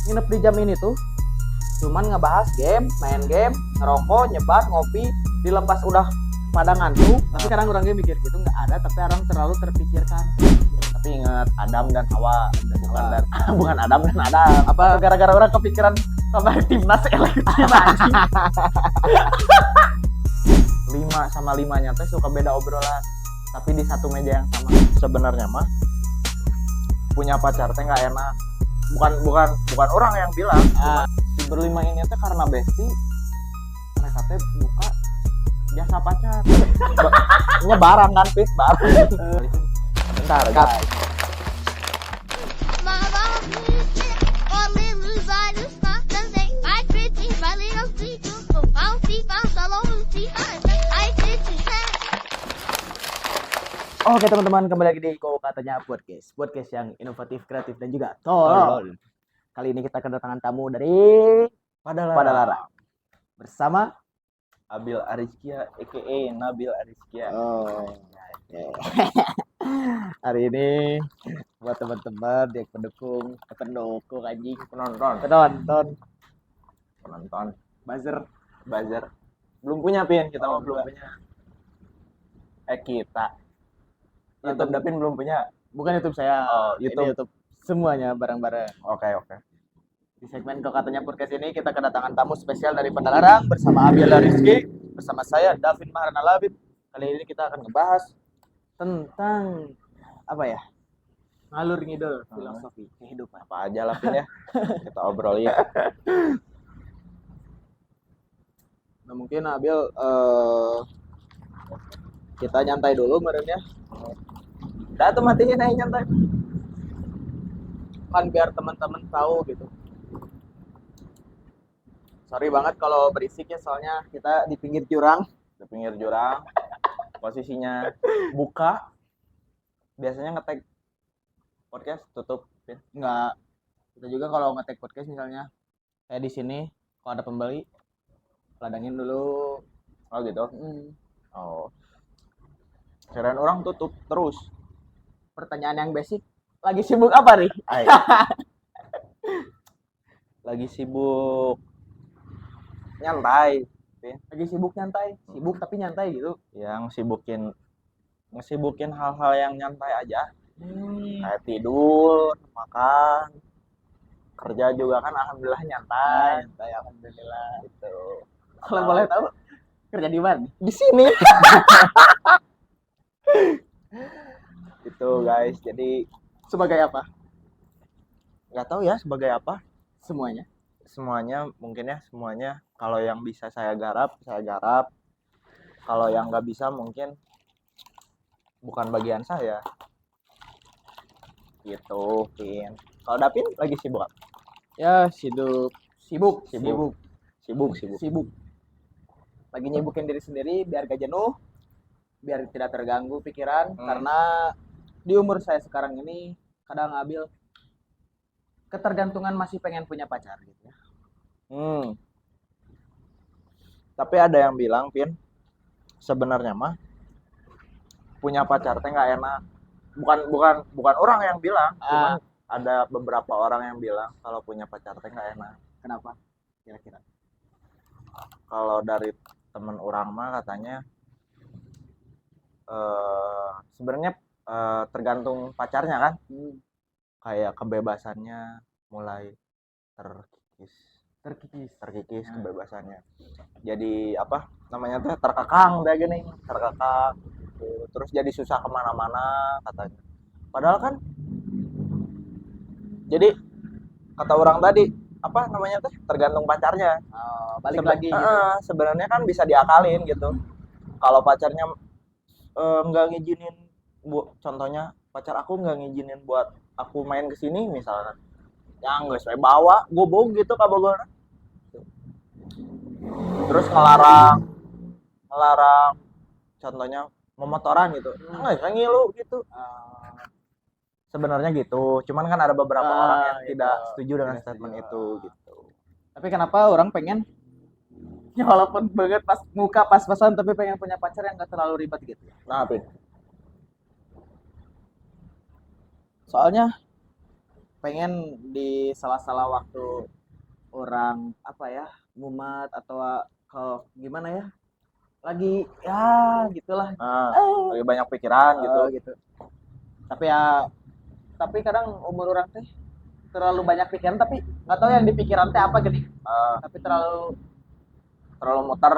nginep di jam ini tuh cuman ngebahas game, main game, ngerokok, nyebat, ngopi, dilepas udah pada ngantuk. Tapi kadang orangnya mikir gitu nggak ada, tapi orang terlalu terpikirkan. Tapi ingat Adam dan Hawa bukan dan bukan Adam dan Adam. Apa gara-gara orang kepikiran sama timnas elektif anjing. 5 sama 5-nya teh suka beda obrolan, tapi di satu meja yang sama. Sebenarnya mah punya pacar teh nggak enak. Bukan orang yang bilang. Si berlima ini teh karena bestie mereka teh buka jasa pacar. Barang kan Pit, barang. Bentar guys. Oke teman-teman, kembali lagi di Kok Katanya Podcast yang inovatif, kreatif, dan juga tolol. Kali ini kita kedatangan tamu dari Padalarang bersama Abil Arizkia aka Nabil Arizkia. Hari ini buat teman-teman yang pendukung anjing, penonton buzzer. Belum punya Pin, kita belum punya. Kita YouTube Dapin belum punya. Bukan YouTube saya. YouTube. Semuanya bareng-bareng. Oke. Di segmen Kok Katanya Podcast ini kita kedatangan tamu spesial dari Padalarang bersama Abil Rizky, bersama saya David Maharana Labib. Kali ini kita akan ngebahas tentang apa ya? Ngalur ngidul filosofi kehidupan. Apa aja lah Pin ya. Kita obrolin. Nah, mungkin Abil kita nyantai dulu meren ya. Udah tuh matiin aja nyantai. Kan biar teman-teman tahu gitu. Sorry banget kalau berisik ya, soalnya kita di pinggir jurang. Posisinya buka. Biasanya ngetek podcast tutup. Enggak. Kita juga kalau ngetek podcast misalnya kayak di sini kalau ada pembeli ladangin dulu. Oh gitu. Kirain orang tutup terus. Pertanyaan yang basic, lagi sibuk apa nih? Lagi sibuk nyantai. Lagi sibuk nyantai, sibuk tapi nyantai gitu. Yang ngesibukin hal-hal yang nyantai aja. Kayak tidur, makan, kerja juga kan alhamdulillah nyantai. Alhamdulillah. Gitu. Kalau boleh tahu kerja di mana? Di sini. Itu guys, jadi Sebagai apa? nggak tahu ya sebagai apa. Semuanya Mungkin ya semuanya. Kalau yang bisa saya garap. Kalau yang nggak bisa mungkin bukan bagian saya. Gitu, Pin. Kalau Dapin lagi sibuk apa? ya sibuk. Lagi nyibukin diri sendiri biar gak jenuh, biar tidak terganggu pikiran. Karena di umur saya sekarang ini kadang Abil ketergantungan masih pengen punya pacar gitu ya. Tapi ada yang bilang, Pin, sebenarnya mah punya pacar teh nggak enak. Bukan orang yang bilang, cuman ada beberapa orang yang bilang kalau punya pacar teh nggak enak. Kenapa? Kira-kira. Kalau dari temen orang mah katanya sebenarnya tergantung pacarnya kan. Kayak kebebasannya mulai terkikis kebebasannya. Jadi apa namanya teh terkekang kayak gini, terus jadi susah kemana-mana katanya. Padahal kan jadi kata orang tadi apa namanya teh tergantung pacarnya. Balik lagi gitu. Sebenarnya kan bisa diakalin gitu. Kalau pacarnya nggak ngizinin, contohnya pacar aku nggak ngizinin buat aku main ke sini misalnya, yang nggak saya bawa gobong gitu ke Bogor, terus ngelarang contohnya memotoran gitu, nggak bisa ngilu gitu. Sebenarnya gitu, cuman kan ada beberapa orang yang tidak setuju dengan statement itu gitu. Tapi kenapa orang pengen ya walaupun banget pas-pasan tapi pengen punya pacar yang gak terlalu ribet gitu. Nah, Pin. Soalnya pengen di sela-sela waktu orang apa ya mumet atau kalau gimana ya lagi ya gitulah Lagi banyak pikiran gitu. gitu. Tapi kadang umur orang teh terlalu banyak pikiran tapi nggak tahu yang di pikiran teh apa gini. Tapi Terlalu muter.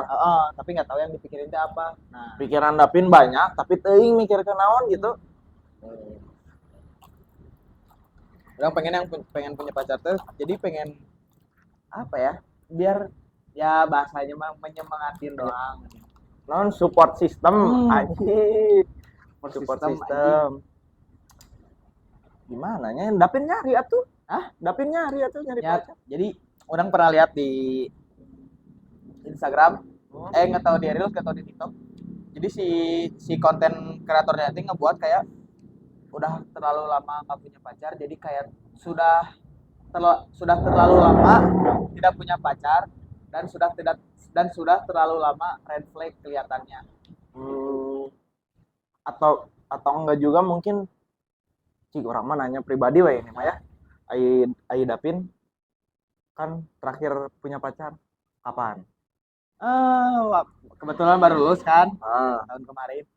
Tapi nggak tahu yang dipikirin teh apa. Nah, Pikiran Dapin banyak tapi teuing mikir ke naon gitu. orang pengen punya pacar tuh jadi pengen apa ya biar ya bahasanya mah menyemangatin doang. Non support system anjing. Support system. Gimana nya? Dapin nyari atuh. Dapin nyari nyari Ya, pacar. jadi orang pernah lihat di Instagram, nggak tahu di Reels, nggak tahu di TikTok. Jadi si konten kreatornya itu ngebuat kayak udah terlalu lama nggak punya pacar, jadi kayak sudah terlalu lama tidak punya pacar dan sudah terlalu lama red flag kelihatannya. Atau enggak juga mungkin cik orang mah nanya pribadi we ini mah ya. Ai Dapin kan terakhir punya pacar kapan? Kebetulan baru lulus kan tahun kemarin.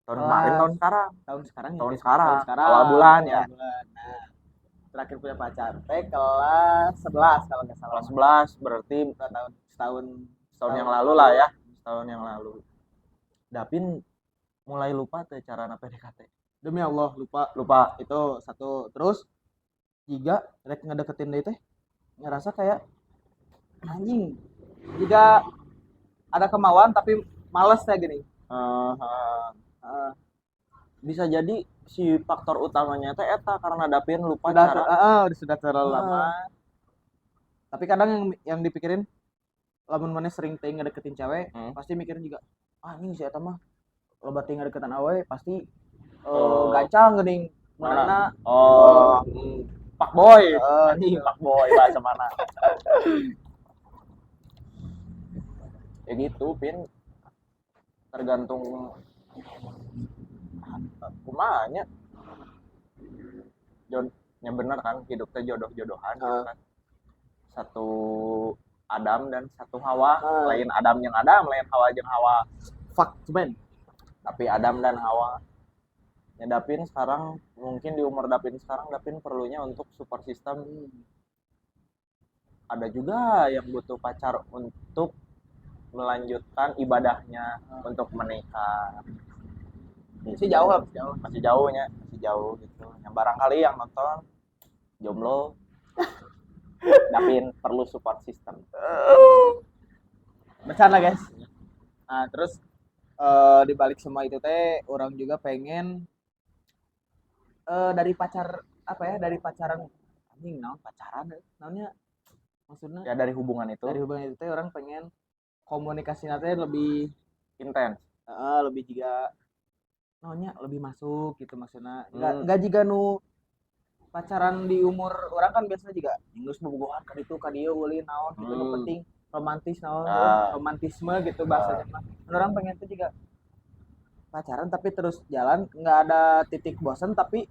Tahun sekarang. Tahun sekarang. Awal bulan ya. Nah, terakhir punya pacar kelas 11 kalau nggak salah. Kelas 11 berarti setahun yang lalu lah ya. Setahun yang lalu. Dapin mulai lupa teh cara PDKT. Demi Allah lupa itu satu. Terus jika rek ngedeketin dia teh ngerasa kayak anjing jika ada kemauan tapi males ya gini. Bisa jadi si faktor utamanya teh eta karena Dapin lupa sudah terlalu lama. Tapi kadang yang dipikirin lamun mana sering teh ngedeketin cewek pasti mikirin juga anjing si eta mah loba teh ngedeketan awe pasti gancang geuning mana Pak Boy anjing Pak Boy bahasa mana. Ya gitu Pin, tergantung kumanya ya bener kan hidup teh jodoh-jodohan gitu kan. Satu Adam dan satu Hawa. Lain Adam yang Adam, lain Hawa yang Hawa. Fuck man. Tapi Adam dan Hawa. Ya Dapin sekarang mungkin di umur Dapin sekarang Dapin perlunya untuk support system. Ada juga yang butuh pacar untuk melanjutkan ibadahnya untuk menikah. Masih jauh gitu. Yang barangkali yang nonton jomblo Dapin perlu support system. Bercanda guys. Nah terus di balik semua itu teh orang juga pengen dari pacaran anjing naon pacaran naonnya maksudnya ya dari hubungan itu teh orang pengen komunikasinya teh lebih intens, lebih juga naonnya lebih masuk gitu maksudnya nggak juga nu pacaran di umur orang kan biasanya juga geus bobogohan ka ditu ka dieu weuli naon gitu nu penting romantis naon romantisme gitu bahasanya mah orang pengen tuh juga pacaran tapi terus jalan nggak ada titik bosan tapi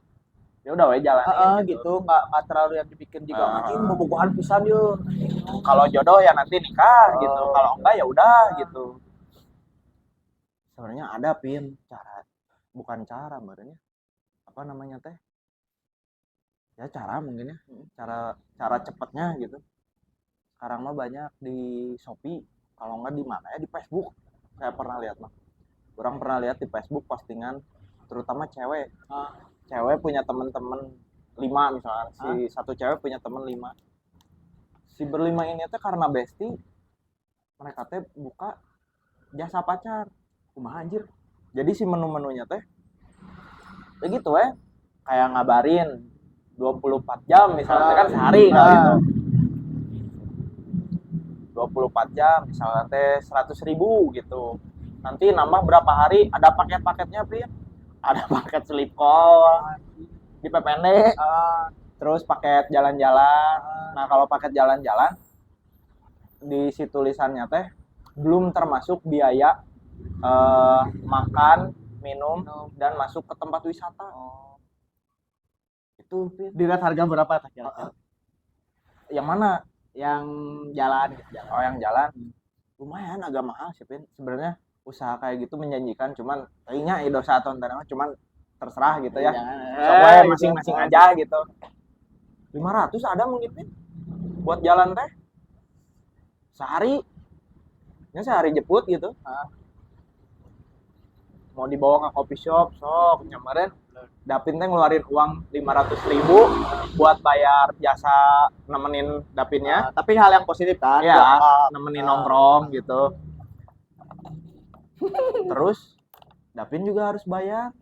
ya udah we jalanin gitu nggak terlalu yang dibikin juga anjing bobogohan pisan yuk kalau jodoh ya nanti nikah gitu kalau enggak ya udah gitu. Sebenarnya ada Pin bukan cara sebenarnya apa namanya teh ya cara mungkin ya cara cepatnya gitu. Sekarang mah banyak di Shopee kalau enggak di mana ya di Facebook saya pernah lihat mah. Orang pernah lihat di Facebook postingan terutama cewek punya teman-teman 5 misalnya si satu cewek punya teman 5 si berlima ini teh karena bestie mereka teh buka jasa pacar kumaha anjir jadi si menu-menunya teh ya gitu kayak ngabarin 24 jam misalnya kan sehari kali itu 24 jam misalnya teh 100.000 gitu nanti nambah berapa hari ada paket-paketnya Pin ada paket sleep call di PPND terus paket jalan-jalan nah kalau paket jalan-jalan di si tulisannya teh belum termasuk biaya makan minum dan masuk ke tempat wisata Itu Pin. Di rate harga berapa tah kira-kira? Yang mana? Yang jalan gitu, jalan. Oh, yang jalan. Lumayan agak mahal sih Pin. Sebenarnya usaha kayak gitu menjanjikan, cuman kayaknya dosa atau entar cuman terserah gitu ya. Soalnya masing-masing aja gitu. 500 ada mungkin Pin. Buat jalan teh. Sehari. Ini sehari jemput gitu. Mau dibawa ke coffee shop, sok nyamarin. Dapin teh ngeluarin uang 500.000 buat bayar jasa nemenin Dapinnya. Tapi hal yang positif kan? Iya, nemenin nongkrong gitu. Terus Dapin juga harus bayar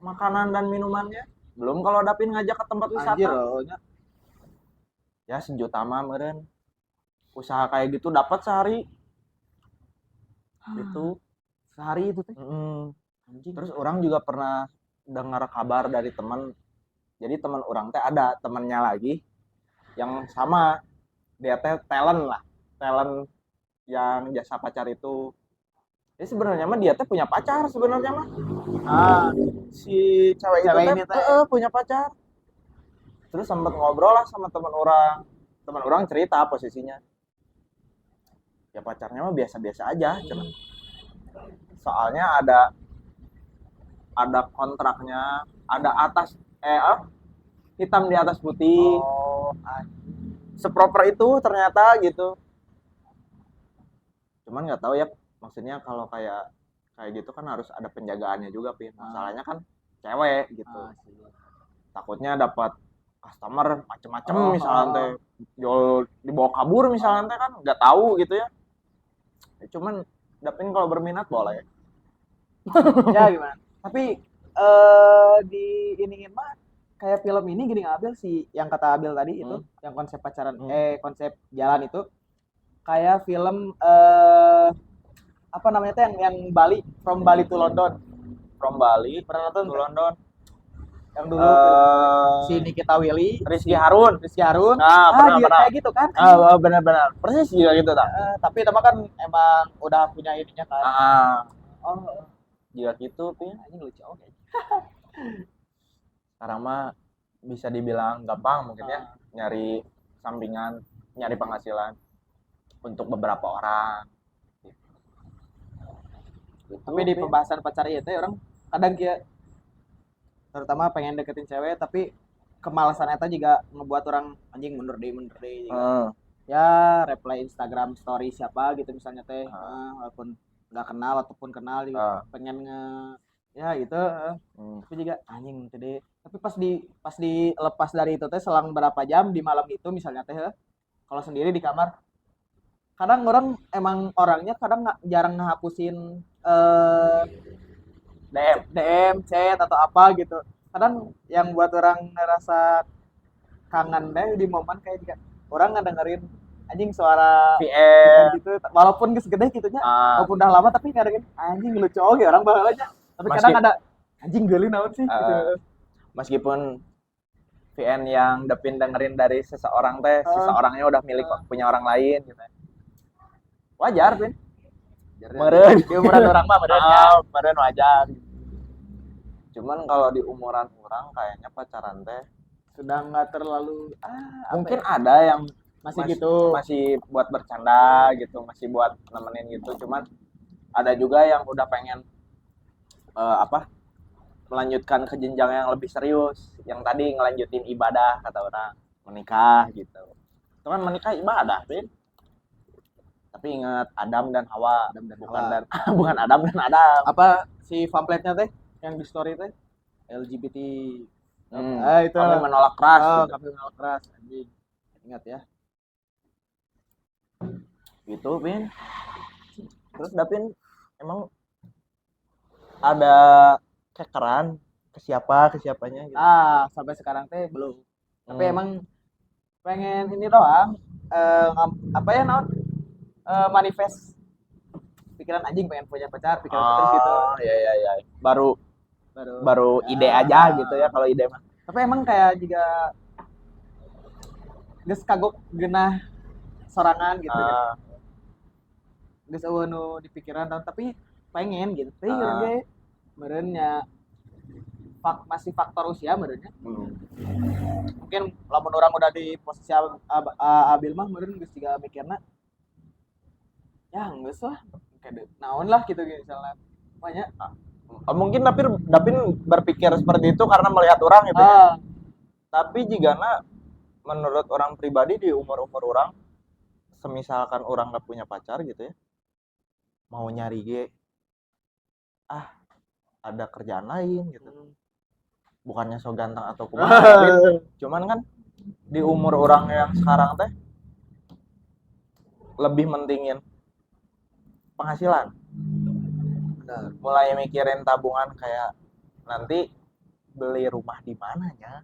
makanan dan minumannya. Belum kalau Dapin ngajak ke tempat wisata. Anjir, Ya 1 juta mah meren. Usaha kayak gitu dapat sehari. Itu sehari itu teh. Anjing. Terus orang juga pernah dengar kabar dari teman. Jadi teman orang teh ada temannya lagi yang sama, dia teh talent lah, talent yang jasa pacar itu. Jadi sebenarnya mah dia teh punya pacar sebenarnya mah. Si cewek itu Cewek ini teh. punya pacar. Terus sempat ngobrol lah sama teman orang. Teman orang cerita posisinya. Ya pacarnya mah biasa-biasa aja, cuman soalnya ada kontraknya, ada hitam di atas putih. Seproper itu ternyata gitu. Cuman nggak tahu ya, maksudnya kalau kayak gitu kan harus ada penjagaannya juga Pin. Masalahnya kan cewek gitu. Takutnya dapat customer macem-macem misalnya teh jual dibawa kabur misalnya teh kan nggak tahu gitu ya. Cuman Dapin kalau berminat boleh. Ya gimana? Tapi di iniin mah kayak film ini gini ngambil sih yang kata Abil tadi itu yang konsep pacaran konsep jalan itu kayak film apa namanya tuh yang Bali, From Bali to London. From Bali Pernah nonton to London yang dulu si Nikita Willy, Rizky Harun. Pernah kayak gitu kan? Benar-benar persis juga gitu tak. Tapi itu mah kan emang udah punya ininya kan. Juga gitu Pin. Ini lucu oke. Sekarang mah bisa dibilang gampang mungkin ya nyari sampingan, nyari penghasilan untuk beberapa orang. Tapi di pembahasan pacar itu orang kadang kayak terutama pengen deketin cewek tapi kemalasan eta juga ngebuat orang anjing mundur deh ya reply Instagram story siapa gitu misalnya teh walaupun nggak kenal ataupun kenal juga pengen ya gitu tapi juga anjing tadi tapi pas di lepas dari itu teh selang berapa jam di malam itu misalnya teh kalau sendiri di kamar kadang orang emang orangnya kadang jarang ngehapusin DM, chat atau apa gitu. Kadang yang buat orang ngerasa kangen deh di momen kayak juga orang ngedengerin anjing suara VM gitu, walaupun segede gitunya, walaupun udah lama tapi ngedengerin anjing lucu oke orang bahalanya. Tapi kadang ada anjing geli naon sih gitu. Meskipun VN yang Dapin dengerin dari seseorang teh, seseorangnya udah milik punya orang lain gitu. Wajar, Pin. Meren. Di umuran orang mah meren wajar. Cuman kalau di umuran orang kayaknya pacaran teh sudah nggak terlalu mungkin ada yang masih buat bercanda gitu, masih buat nemenin gitu. Cuman ada juga yang udah pengen melanjutkan ke jenjang yang lebih serius. Yang tadi ngelanjutin ibadah kata orang, menikah gitu. Itu kan menikah ibadah, Pin. Tapi ingat Adam dan Hawa, bukan Adam dan Adam. Apa si pamfletnya teh yang di story teh LGBT. Itu kami menolak keras. Gitu. Kami menolak keras anjing. Ingat ya. Gitu, Pin. Terus Dapin emang ada kekeran ke siapanya gitu. Sampai sekarang teh belum. Tapi emang pengen ini doang manifest pikiran anjing pengen punya pacar pikiran terus gitu. Iya. Baru ide aja gitu ya kalau ide mah. Tapi emang kayak juga geus kagok genah sorangan gitu kan. Geus eueuh nu di pikiran tapi pengen gitu. Teh ge meureunnya masih faktor usia menurutnya. Mungkin lamun orang udah di posisi Abil mah meureun geus juga mikirna ya geus lah kayak naon lah gitu misalnya banyak. Mungkin Dapin berpikir seperti itu karena melihat orang gitu ya. Tapi jigana menurut orang pribadi di umur-umur orang, semisalkan orang gak punya pacar gitu ya, mau nyari ge ada kerjaan lain gitu. Bukannya so ganteng atau kumaha, cuman kan di umur orang yang sekarang teh lebih mentingin penghasilan. Mulai mikirin tabungan kayak nanti beli rumah di mananya,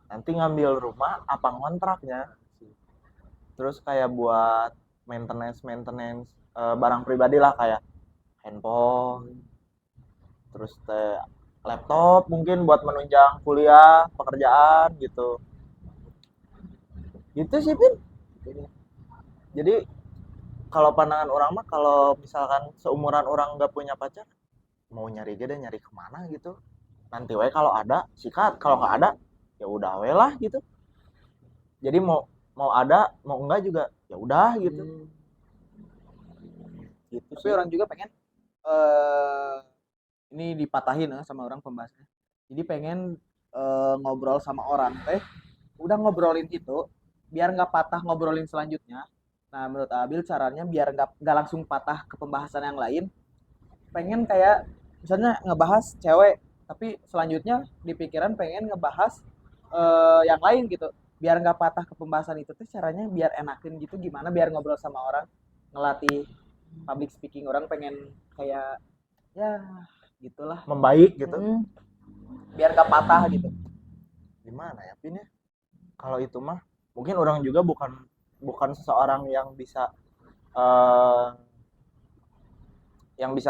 nanti ngambil rumah apa ngontraknya, terus kayak buat maintenance barang pribadi lah kayak handphone, terus teh laptop mungkin buat menunjang kuliah pekerjaan gitu sih Pin. Jadi kalau pandangan orang mah kalau misalkan seumuran orang nggak punya pacar mau nyari gede nyari kemana gitu, nanti we kalau ada sikat, kalau nggak ada ya udah we lah gitu. Jadi mau ada mau enggak juga ya udah gitu. Gitu tapi sih. Orang juga pengen ini dipatahin sama orang pembahasannya. Jadi pengen ngobrol sama orang teh udah ngobrolin itu biar nggak patah ngobrolin selanjutnya. Nah menurut Abil caranya biar nggak langsung patah ke pembahasan yang lain, pengen kayak misalnya ngebahas cewek tapi selanjutnya di pikiran pengen ngebahas yang lain gitu biar nggak patah ke pembahasan itu tuh caranya biar enakin gitu gimana biar ngobrol sama orang, ngelatih public speaking orang pengen kayak ya gitulah membaik gitu. Biar gak patah gitu. Gimana ya Pin ya? Kalau itu mah mungkin orang juga bukan seseorang yang bisa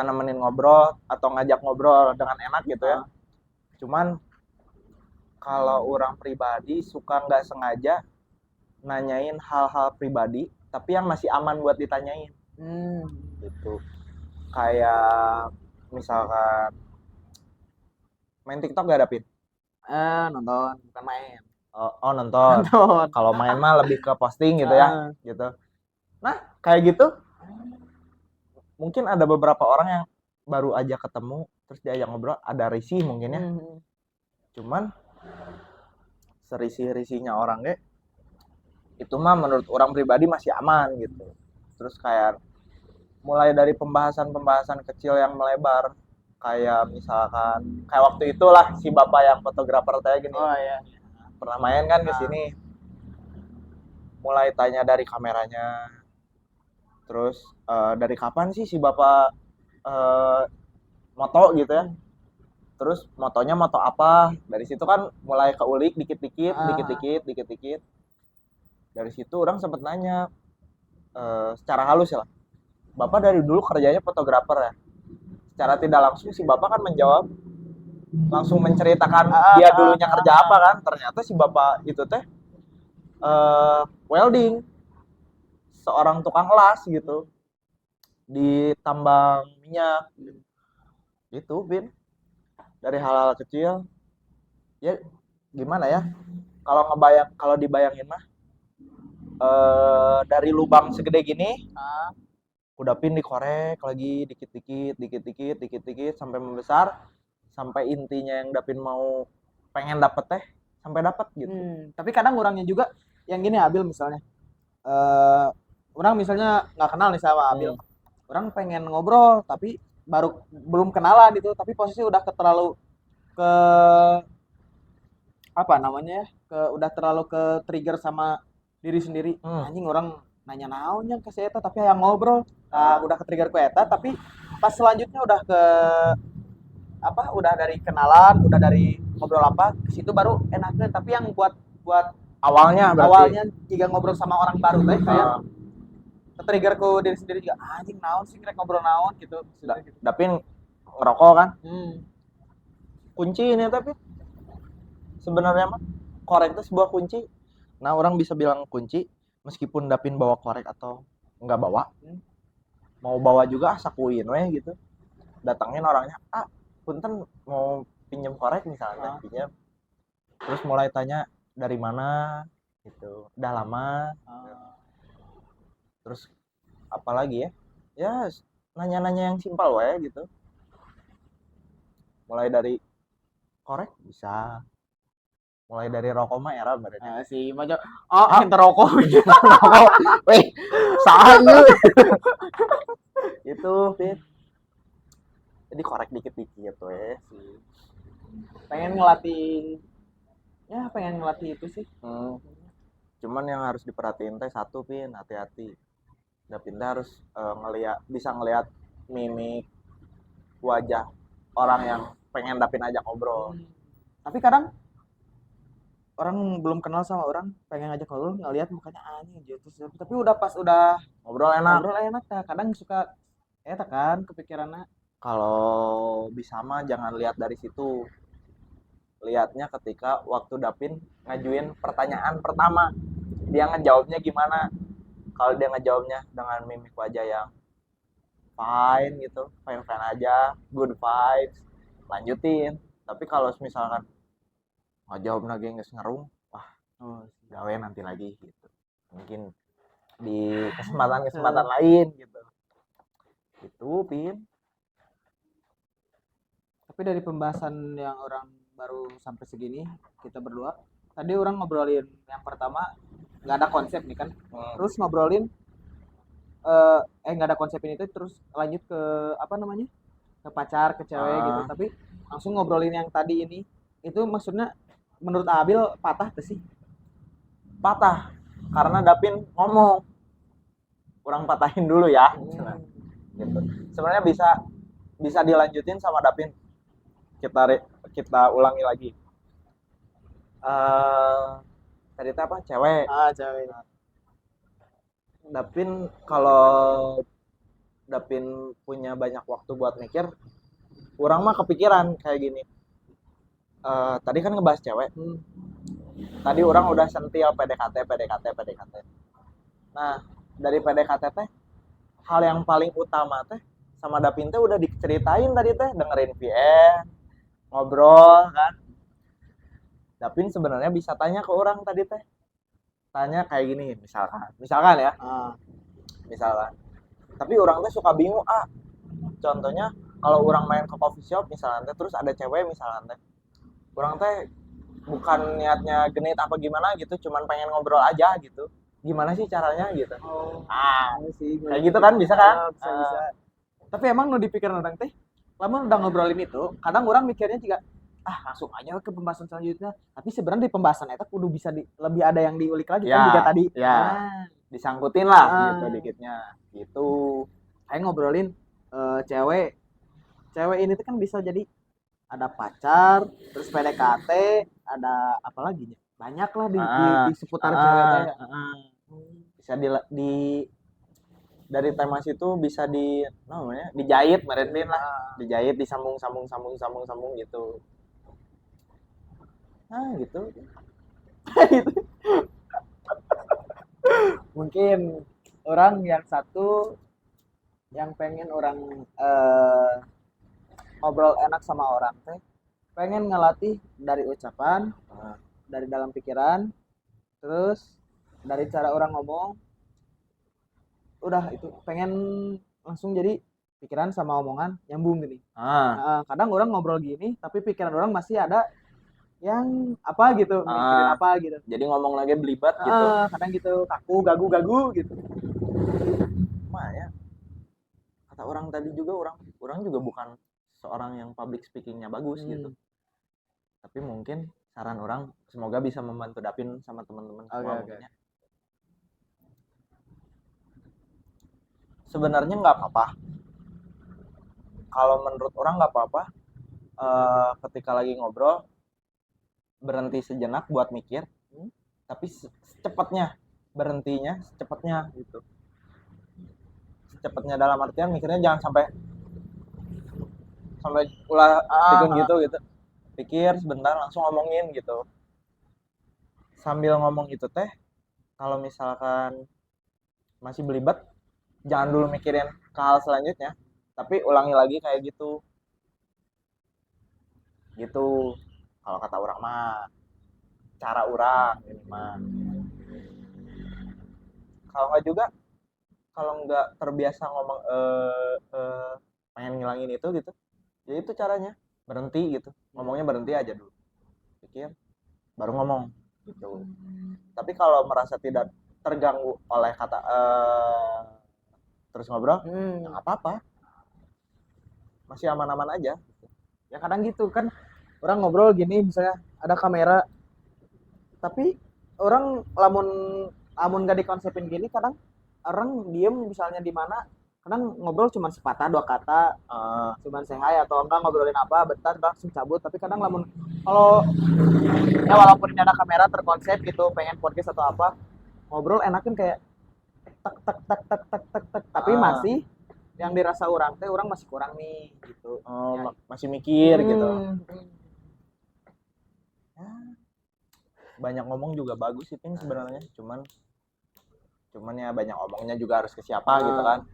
nemenin ngobrol atau ngajak ngobrol dengan enak gitu ya. Cuman kalau orang pribadi suka nggak sengaja nanyain hal-hal pribadi tapi yang masih aman buat ditanyain. Gitu. Kayak misalkan main TikTok gak ada Pin? Nonton, bukan main. Oh nonton. Kalau main mah lebih ke posting gitu ya, gitu. Nah kayak gitu, mungkin ada beberapa orang yang baru aja ketemu, terus diajak ngobrol, ada risih mungkin ya. Cuman serisih-risihnya orang itu mah menurut orang pribadi masih aman gitu. Terus kayak mulai dari pembahasan kecil yang melebar, kayak misalkan kayak waktu itulah si bapak yang fotografer tadi gini. Oh iya. Pernah main kan ke sini. Mulai tanya dari kameranya. Terus dari kapan sih si bapak moto gitu ya. Terus motonya moto apa? Dari situ kan mulai keulik dikit-dikit. Dari situ orang sempat nanya secara halus ya lah. Bapak dari dulu kerjanya fotografer ya. Secara tidak langsung si bapak kan menjawab, langsung menceritakan dia dulunya kerja apa kan. Ternyata si bapak itu teh welding, seorang tukang las gitu di tambang minyak gitu Bin. Dari hal-hal kecil ya gimana ya, kalau dibayangin mah dari lubang segede gini udah Pin dikorek lagi dikit-dikit sampai membesar, sampai intinya yang Dapin mau pengen dapet teh sampai dapat gitu. Tapi kadang orangnya juga yang gini Abil misalnya orang misalnya nggak kenal nih sama Abil, orang pengen ngobrol tapi belum kenalan gitu, tapi posisi udah terlalu ke apa namanya udah terlalu ke trigger sama diri sendiri. Anjing orang nanya naonnya ke si eta tapi yang ngobrol. Nah, udah ke trigger ku eta tapi pas selanjutnya udah ke apa? Udah dari kenalan, udah dari ngobrol apa, ke situ baru enaknya. Tapi yang buat awalnya jika ngobrol sama orang baru teh kayak ke trigger ku diri sendiri juga anjing naon sih rek ngobrol naon gitu. Dapin ngerokok kan? Kunci ini tapi sebenarnya mah korek itu sebuah kunci. Nah, orang bisa bilang kunci meskipun Dapin bawa korek atau enggak bawa. Mau bawa juga sakuin we gitu. Datangin orangnya, punten mau pinjam korek misalnya, Ah. pinjam. Terus mulai tanya dari mana gitu, udah lama. Terus apalagi ya? Ya nanya-nanya yang simpel wae gitu. Mulai dari korek bisa. Mulai dari rokok mah era berarti. Si Majo. Oh, ente rokok. Rokok. Weh, saha ieu? Itu, Fit. Jadi korek dikit-dikit weh sih. Pengen ngelatih. Ya, pengen ngelatih itu sih. Cuman yang harus diperhatiin teh satu, Pin, hati-hati. Dapin teh harus bisa ngelihat mimik wajah orang yang pengen Dapin ajak ngobrol. Tapi kadang orang belum kenal sama orang pengen ngajak ngobrol ngelihat mukanya anjing gitu, tapi udah pas udah Ngobrol enak. ngobrol enak ya kadang suka kan kepikirannya. Kalau bisa mah jangan lihat dari situ. Lihatnya ketika waktu Dapin ngajuin pertanyaan pertama. Dia ngejawabnya gimana? Kalau dia ngejawabnya dengan mimik wajah yang fine gitu, fine-fine aja, good vibes, lanjutin. Tapi kalau misalkan ngejawab lagi nggak ngerung, wah, gawe nanti lagi gitu. Mungkin di kesempatan lain gitu. Itu, Pin. Tapi dari pembahasan yang orang baru sampai segini kita berdua tadi orang ngobrolin yang pertama nggak ada konsep nih kan, terus ngobrolin nggak ada konsep ini tuh, terus lanjut ke apa namanya, ke pacar, ke cewek gitu, tapi langsung ngobrolin yang tadi ini, itu maksudnya menurut Abil patah tuh sih? Patah karena Dapin ngomong, kurang patahin dulu ya. Gitu. Sebenarnya bisa dilanjutin sama Dapin. Kita ulangi lagi. Tadi itu apa? Cewek. Cewek. Dapin kalau Dapin punya banyak waktu buat mikir, kurang mah kepikiran kayak gini. Tadi kan ngebahas cewek. Tadi orang udah sentil PDKT. Nah, dari PDKT teh, hal yang paling utama teh sama Dapin teh udah diceritain tadi teh, dengerin VN, ngobrol kan. Dapin sebenarnya bisa tanya ke orang tadi teh. Tanya kayak gini, misalkan ya. Misalkan. Tapi orang teh suka bingung, contohnya kalau orang main ke coffee shop misalnya teh, terus ada cewek misalnya teh. Orang teh bukan niatnya genit apa gimana gitu, cuman pengen ngobrol aja gitu. Gimana sih caranya gitu. Kayak gitu kan bisa kan? Bisa. Tapi emang nu dipikirin orang teh, lama udah ngobrolin itu, kadang orang mikirnya juga langsung aja ke pembahasan selanjutnya. Tapi sebenarnya di pembahasan itu kudu bisa lebih ada yang diulik lagi kan juga tadi. Ya. Disangkutin lah gitu dikitnya. Gitu. Kayak ngobrolin cewek. Cewek ini tuh kan bisa jadi ada pacar, terus PDKT, ada apa lagi nih? Banyak lah di seputar cewek teh. Bisa dari tema situ bisa namanya dijahit merentin lah, dijahit, disambung gitu. Gitu. Mungkin orang yang satu yang pengen orang ngobrol enak sama orang teh, pengen ngelatih dari ucapan, dari dalam pikiran, terus dari cara orang ngomong. Udah itu pengen langsung jadi pikiran sama omongan nyambung gini. Kadang orang ngobrol gini tapi pikiran orang masih ada yang apa gitu, mikirin apa gitu. Jadi ngomong lagi belibet gitu. Kadang gitu, kaku, gagu gitu. Ya. Kata orang tadi juga, orang juga bukan seorang yang public speakingnya bagus gitu. Tapi mungkin saran orang semoga bisa membantu Dapin sama teman-teman semua. Sebenarnya nggak apa-apa. Kalau menurut orang nggak apa-apa. Ketika lagi ngobrol berhenti sejenak buat mikir, tapi secepatnya berhentinya secepatnya gitu. Secepatnya dalam artian mikirnya jangan sampai ulah gitu. Pikir sebentar langsung ngomongin gitu. Sambil ngomong itu teh, kalau misalkan masih belibet, jangan dulu mikirin ke hal selanjutnya, tapi ulangi lagi kayak gitu. gitu kalau kata orang mah, cara orang ini mah. Kalau nggak juga, kalau nggak terbiasa ngomong pengen ngilangin itu gitu, ya itu caranya, berhenti gitu, ngomongnya berhenti aja dulu, pikir baru ngomong gitu. Tapi kalau merasa tidak terganggu oleh kata terus ngobrol, ya nggak apa-apa, masih aman-aman aja. Ya kadang gitu kan, orang ngobrol gini misalnya ada kamera, tapi orang lamun lamun gak dikonsepin gini, kadang orang diem misalnya di mana, kadang ngobrol cuma sepatah dua kata, cuman say hi atau enggak ngobrolin apa bentar langsung cabut. Tapi kadang lamun kalau ya walaupun ini ada kamera terkonsep gitu, pengen podcast atau apa, ngobrol enakin kayak tek tek tek tek tek tek tek, tapi masih yang dirasa orang teh orang masih kurang nih gitu. Ya. Masih mikir gitu. Ya, Banyak ngomong juga bagus sih Pin sebenarnya, cuman ya banyak ngomongnya juga harus ke siapa gitu kan,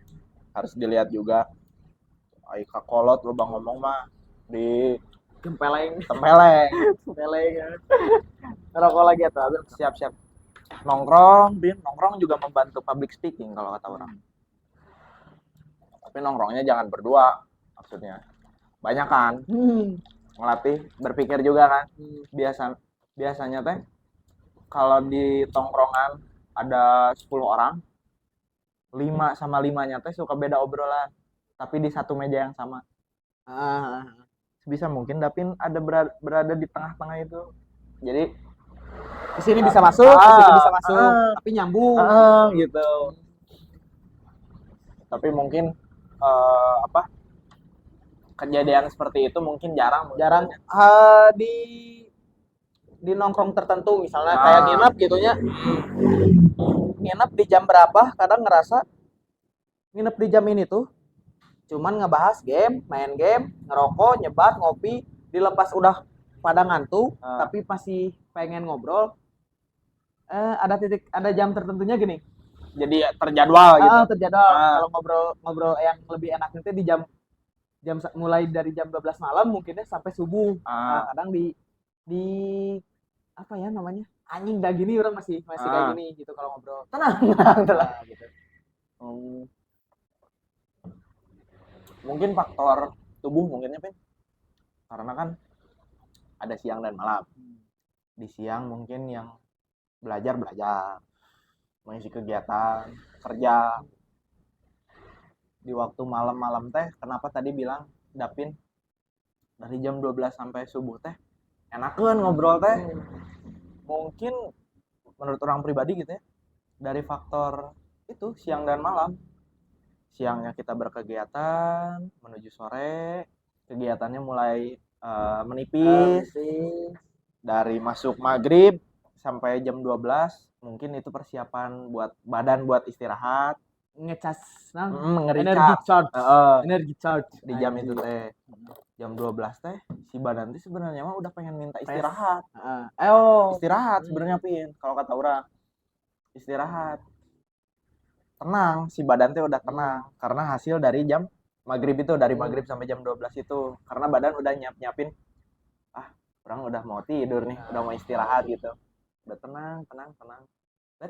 harus dilihat juga. Ai kakolot lu bang ngomong mah di tempeleng tempeleng. tempeleng ya. Ngerokok lagi atau Siap nongkrong juga membantu public speaking kalau kata orang. Tapi nongkrongnya jangan berdua, maksudnya banyak kan, ngelatih berpikir juga kan. Biasanya teh kalau di tongkrongan ada 10 orang, 5 sama 5-nya teh suka beda obrolan, tapi di satu meja yang sama. Bisa mungkin Dapin ada berada di tengah-tengah itu. Jadi di sini bisa masuk, di situ bisa masuk, tapi nyambung gitu. Tapi mungkin kejadian seperti itu mungkin jarang di nongkrong tertentu misalnya kayak nginep gitunya. Nginep di jam berapa, kadang ngerasa nginep di jam ini tuh cuman ngebahas game, main game, ngerokok, nyebat, ngopi, dilepas udah pada ngantuk, tapi masih pengen ngobrol. Ada jam tertentunya gini. Jadi terjadwal gitu. Terjadwal. Kalau ngobrol yang lebih enak nanti di jam mulai dari jam 12 malam mungkinnya sampai subuh. Kadang di apa ya namanya? Anjing dah gini orang masih kayak gini gitu kalau ngobrol. Tenang gitu. Mungkin faktor tubuh mungkinnya Pin. Karena kan ada siang dan malam. Di siang mungkin yang belajar, mengisi kegiatan, kerja. Di waktu malam-malam teh, kenapa tadi bilang Dapin dari jam 12 sampai subuh teh enakeun ngobrol teh. Mungkin menurut orang pribadi gitu ya, dari faktor itu siang dan malam. Siangnya kita berkegiatan menuju sore, kegiatannya mulai menipis. Dari masuk maghrib sampai jam 12 mungkin itu persiapan buat badan buat istirahat, ngecas energi charge di jam itu teh. Jam 12 teh si badan teh sebenarnya mah udah pengen minta istirahat. Istirahat sebenarnya Pin, kalau kata orang istirahat, tenang, si badan teh udah tenang karena hasil dari jam maghrib itu, dari maghrib sampai jam 12 itu, karena badan udah nyiapin orang udah mau tidur nih, udah mau istirahat gitu, udah tenang.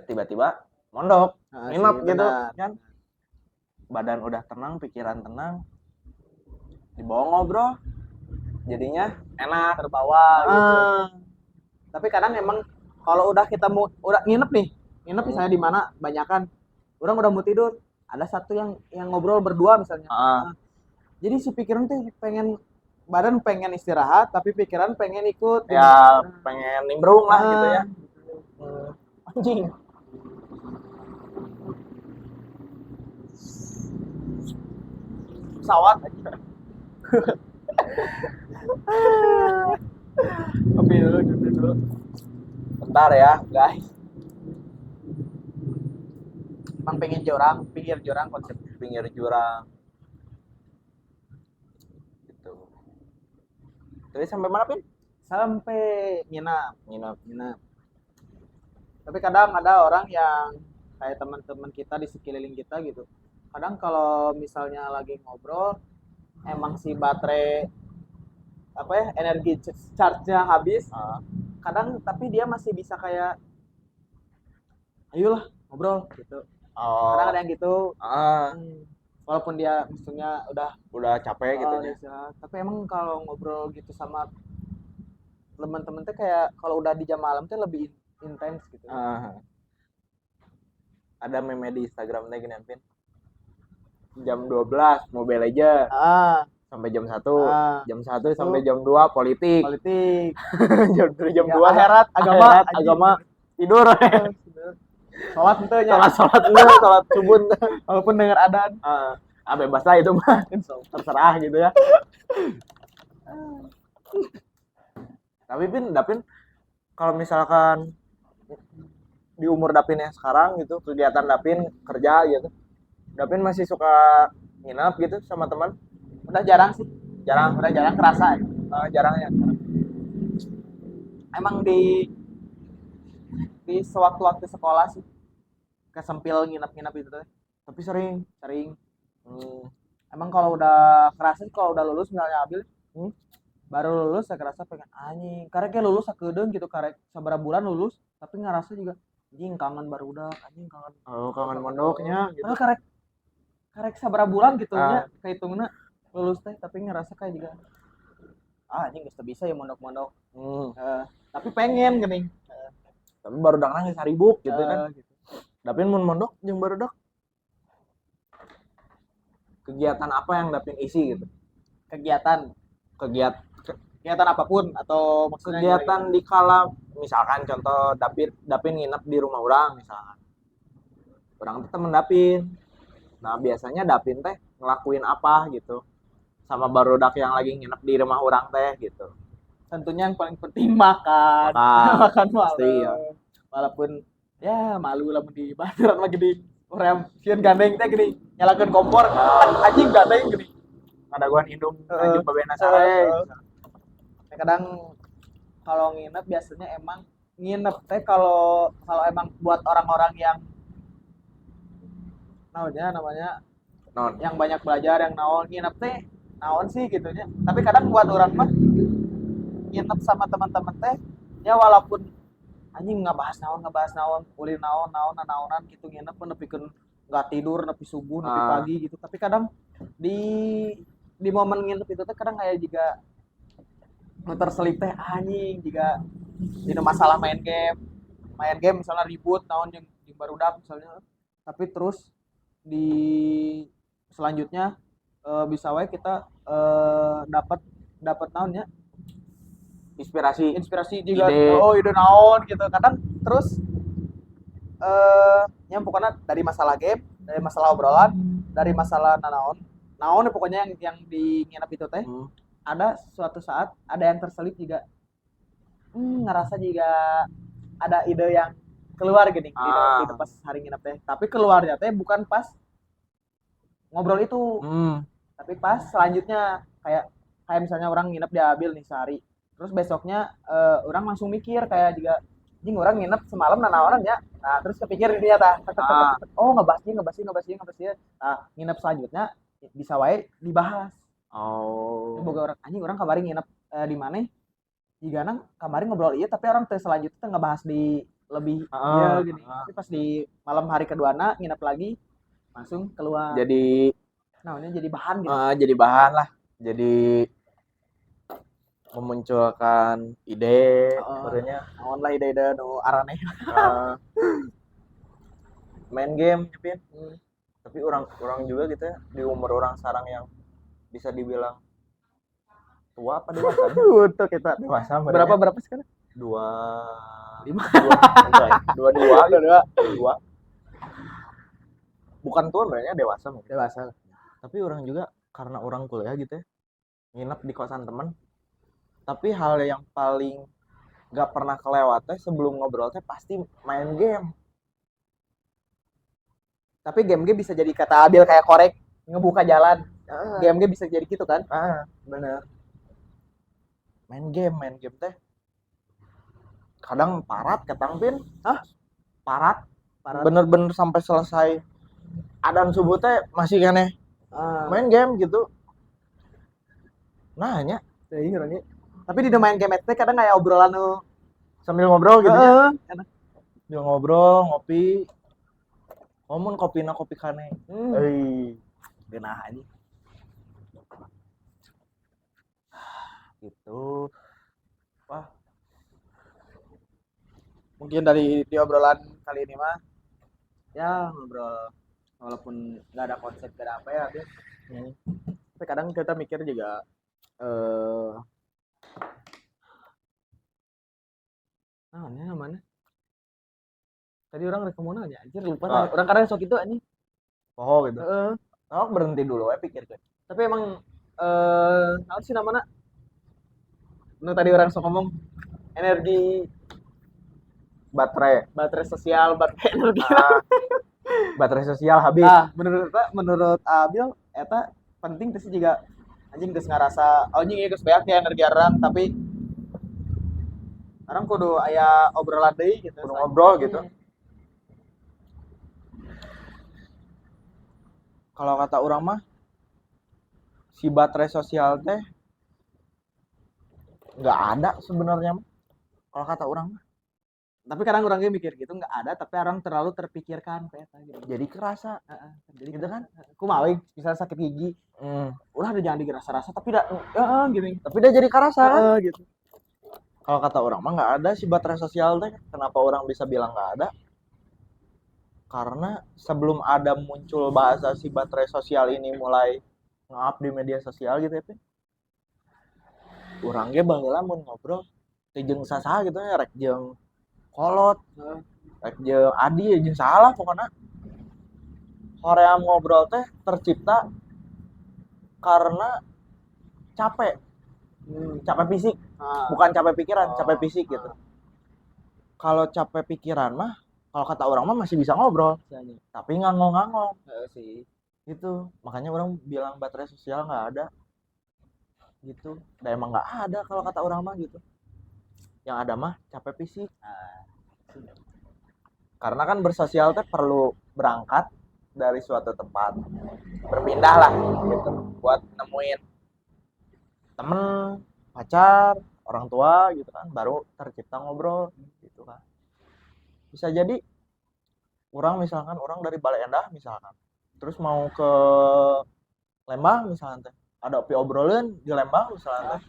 Tiba-tiba mondok, nginep gitu kan, badan udah tenang, pikiran tenang, dibawa ngobrol, jadinya enak, terbawa gitu. Tapi kadang emang kalau udah kita udah nginep misalnya di mana banyakan orang udah mau tidur, ada satu yang ngobrol berdua misalnya. Jadi si pikiran tuh badan pengen istirahat, tapi pikiran pengen ikut. Ya pengen nimbrung lah gitu ya. Anjing. Pesawat aja. Kopi dulu. Bentar ya guys. Emang pengen pinggir jurang konsep pinggir jurang. Gitu. Tadi sampai mana Pin? Sampai nginap. Tapi kadang ada orang yang kayak teman-teman kita di sekeliling kita gitu. Kadang kalau misalnya lagi ngobrol, emang si baterai apa ya, energi charge-nya habis. Ah. Kadang tapi dia masih bisa kayak ayolah ngobrol gitu. Kadang Oh. ada yang gitu. Ah, Walaupun dia maksudnya udah capek gitu udah ya. istirahat. Tapi emang kalau ngobrol gitu sama teman-teman tuh kayak kalau udah di jam malam tuh lebih intens gitu. Ah. Ada meme di Instagram teh gini Pin. Jam 12 Mobile Legends Ah, sampai jam 1. ah, Jam 1 sampai jam 2 politik. politik, Dari jam ya, 2 akhirat, agama, anjing. agama tidur. Sholat itu ya, Salat enggak, salat subuh. walaupun dengar adan. Bebas lah itu mah. Terserah gitu ya. Tapi Dapin kalau misalkan di umur Dapin yang sekarang gitu, kegiatan Dapin kerja gitu, Dapin masih suka nginep gitu sama teman? Udah jarang sih, Jarang. udah jarang kerasa. Jarang ya. Emang di sewaktu-waktu sekolah sih kesempil nginep-nginep itu tuh. Tapi sering. Emang kalau udah kerasa sih, kalau udah lulus misalnya Abil, baru lulus saya kerasa pengen anjing. Karena kayak lulus sakedeung gitu, karek sabaraha bulan lulus, tapi ngerasa juga anjing kangen barudak, anjing kangen. Oh, kangen mondoknya gitu. Karek sabaraha bulan gitu nya kahitungna lulus teh, tapi ngerasa kayak juga anjing geus teu bisa ya mondok-mondok. Tapi pengen geuning. Tapi barudak nangis haribuk gitu kan. Gitu. Dapin mun mondok jeung barudak kegiatan apa yang Dapin isi gitu? Kegiatan apapun atau maksudnya Kegiatan di kala misalkan contoh Dapin nginep di rumah orang misalkan. Orang teh temen Dapin. Nah, biasanya Dapin teh ngelakuin apa gitu sama barudak yang lagi nginep di rumah orang teh gitu. tentunya yang paling penting makan makan malam. Pasti, ya. Walaupun ya malu lah di bateran lagi di orang sieun gandeng teh gini nyalakeun kompor anjing gandeng gini Ada gua indung anjing pabena sare. kadang kalau nginep biasanya emang nginep teh kalau emang buat orang-orang yang namanya Non. yang banyak belajar, yang naon nginep teh naon sih gitunya. Tapi kadang buat orang mah nginep sama teman-teman teh ya walaupun anjing ngebahas naon ulin naonan gitu nginep pun nepikeun nggak tidur nepi subuh nepi pagi gitu. Tapi kadang di momen nginep itu teh kadang kayak juga terselip teh anjing juga dina masalah main game misalnya ribut naon yang barudak misalnya, tapi terus di selanjutnya bisa wae kita dapat naonnya inspirasi juga ide naon gitu. Kadang terus yang pokoknya dari masalah game, dari masalah obrolan, dari masalah naon pokoknya yang di nginep itu teh ada suatu saat ada yang terselip juga ngerasa juga ada ide yang keluar gini di pas hari nginep teh. Tapi keluarnya teh bukan pas ngobrol itu, tapi pas selanjutnya kayak misalnya orang nginep di Abil nih sehari, terus besoknya orang langsung mikir kayak juga jing orang nginep semalam nanaonan ya. Nah terus kepikir dia oh ngebahas dia. Nah nginep selanjutnya bisa wae dibahas. Boga orang anjing orang kemarin nginep di mana jigana kemarin ngobrol iya tapi orang teh selanjutnya teh ngebahas di lebih gini. Tapi pas di malam hari keduana nginep lagi langsung keluar. Jadi jadi bahan gitu. Jadi bahan lah. Jadi memunculkan ide sebenarnya naon lah ide-ide nu araneh. Main game Pin. Tapi orang juga gitu ya di umur orang sekarang yang bisa dibilang tua apa dewasa? Untuk kita dewasa. Berapa sekarang? 22. Bukan tua sebenarnya dewasa mungkin. Dewasa. Tapi orang juga karena orang kuliah gitu ya nginep di kosan teman. Tapi hal yang paling gak pernah kelewat sebelum ngobrol pasti main game. Tapi game bisa jadi kata Abil kayak korek ngebuka jalan. Game bisa jadi gitu kan? Bener. Main game teh kadang parat ketang Pin. Parat. Bener-bener sampai selesai adan subuh teh masih keneh main game gitu. Nah hanya Teuing orangnya. Tapi di main game teh kadang kayak obrolan nu Sambil ngobrol gitu ya. heeh. Dia ngobrol, ngopi. Ngomong kopina kopi kane. Geunah aja. Gitu. Wah. Mungkin dari di obrolan kali ini mah ya ngobrol walaupun nggak ada konsep nggak ada apa ya tapi, tapi kadang kita mikir juga mana tadi orang rek kemana aja anjir lupa Ah. orang kadang sok itu anjing Oh gitu. heeh. Oh berhenti dulu pikir kan. Tapi emang apa sih namanya nu tadi orang sok ngomong energi Baterai. baterai sosial baterai energi Baterai sosial habis. menurut Abil eta penting tuh sih juga anjing geus ngarasa anjing ieu geus beak ya energi orang tapi orang kudu aya obrolan deui gitu Kudu ngobrol gitu. Kalau kata orang mah si baterai sosial teh nggak ada sebenarnya mah. Kalau kata orang mah tapi kadang orangnya mikir gitu nggak ada tapi orang terlalu terpikirkan kayak gitu jadi kerasa jadi gitu kan. kumaha we misalnya sakit gigi ulah ada jangan dirasa-rasa tapi dah gini Tapi dia jadi kerasa kan. gitu Kalau kata orang mah nggak ada si baterai sosial teh. Kenapa orang bisa bilang nggak ada? Karena sebelum ada muncul bahasa si baterai sosial ini mulai nge-up di media sosial gitu ya, orang ge baheula mun ngobrol teh jeung sasaha gitu ya, rek jeung kolot, rek jeung adi jeung salah pokoknya. Hoream ngobrol teh tercipta karena capek. Capek fisik, bukan capek pikiran, capek fisik gitu. Kalau capek pikiran mah, kalau kata orang mah masih bisa ngobrol, tapi ngangong-ngangong. sih Gitu. Makanya orang bilang baterai sosial nggak ada. Gitu. Dan emang nggak ada kalau kata orang mah gitu. Yang ada mah capek fisik. Karena kan bersosial teh perlu berangkat dari suatu tempat, berpindah lah gitu, buat nemuin temen, pacar, orang tua gitu kan, baru tercipta ngobrol gitu kan. Bisa jadi orang misalkan orang dari Bale Endah misalkan, terus mau ke Lembang misalkan teh, ada opi obrolan di Lembang misalkan teh,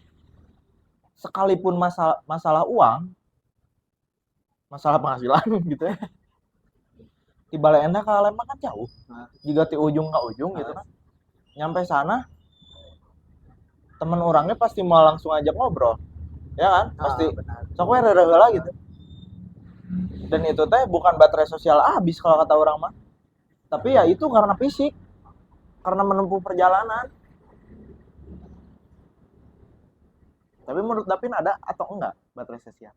sekalipun masalah uang, masalah penghasilan gitu ya, di Bale Endah ke Lembang kan jauh, jika di ujung ke ujung gitu kan, nyampe sana temen orangnya pasti mau langsung ajak ngobrol, ya kan? Pasti sok we heula gitu. Dan itu teh bukan baterai sosial habis kalau kata orang mah, tapi ya itu karena fisik, karena menempuh perjalanan. Tapi menurut Dapin ada atau enggak baterai sosial?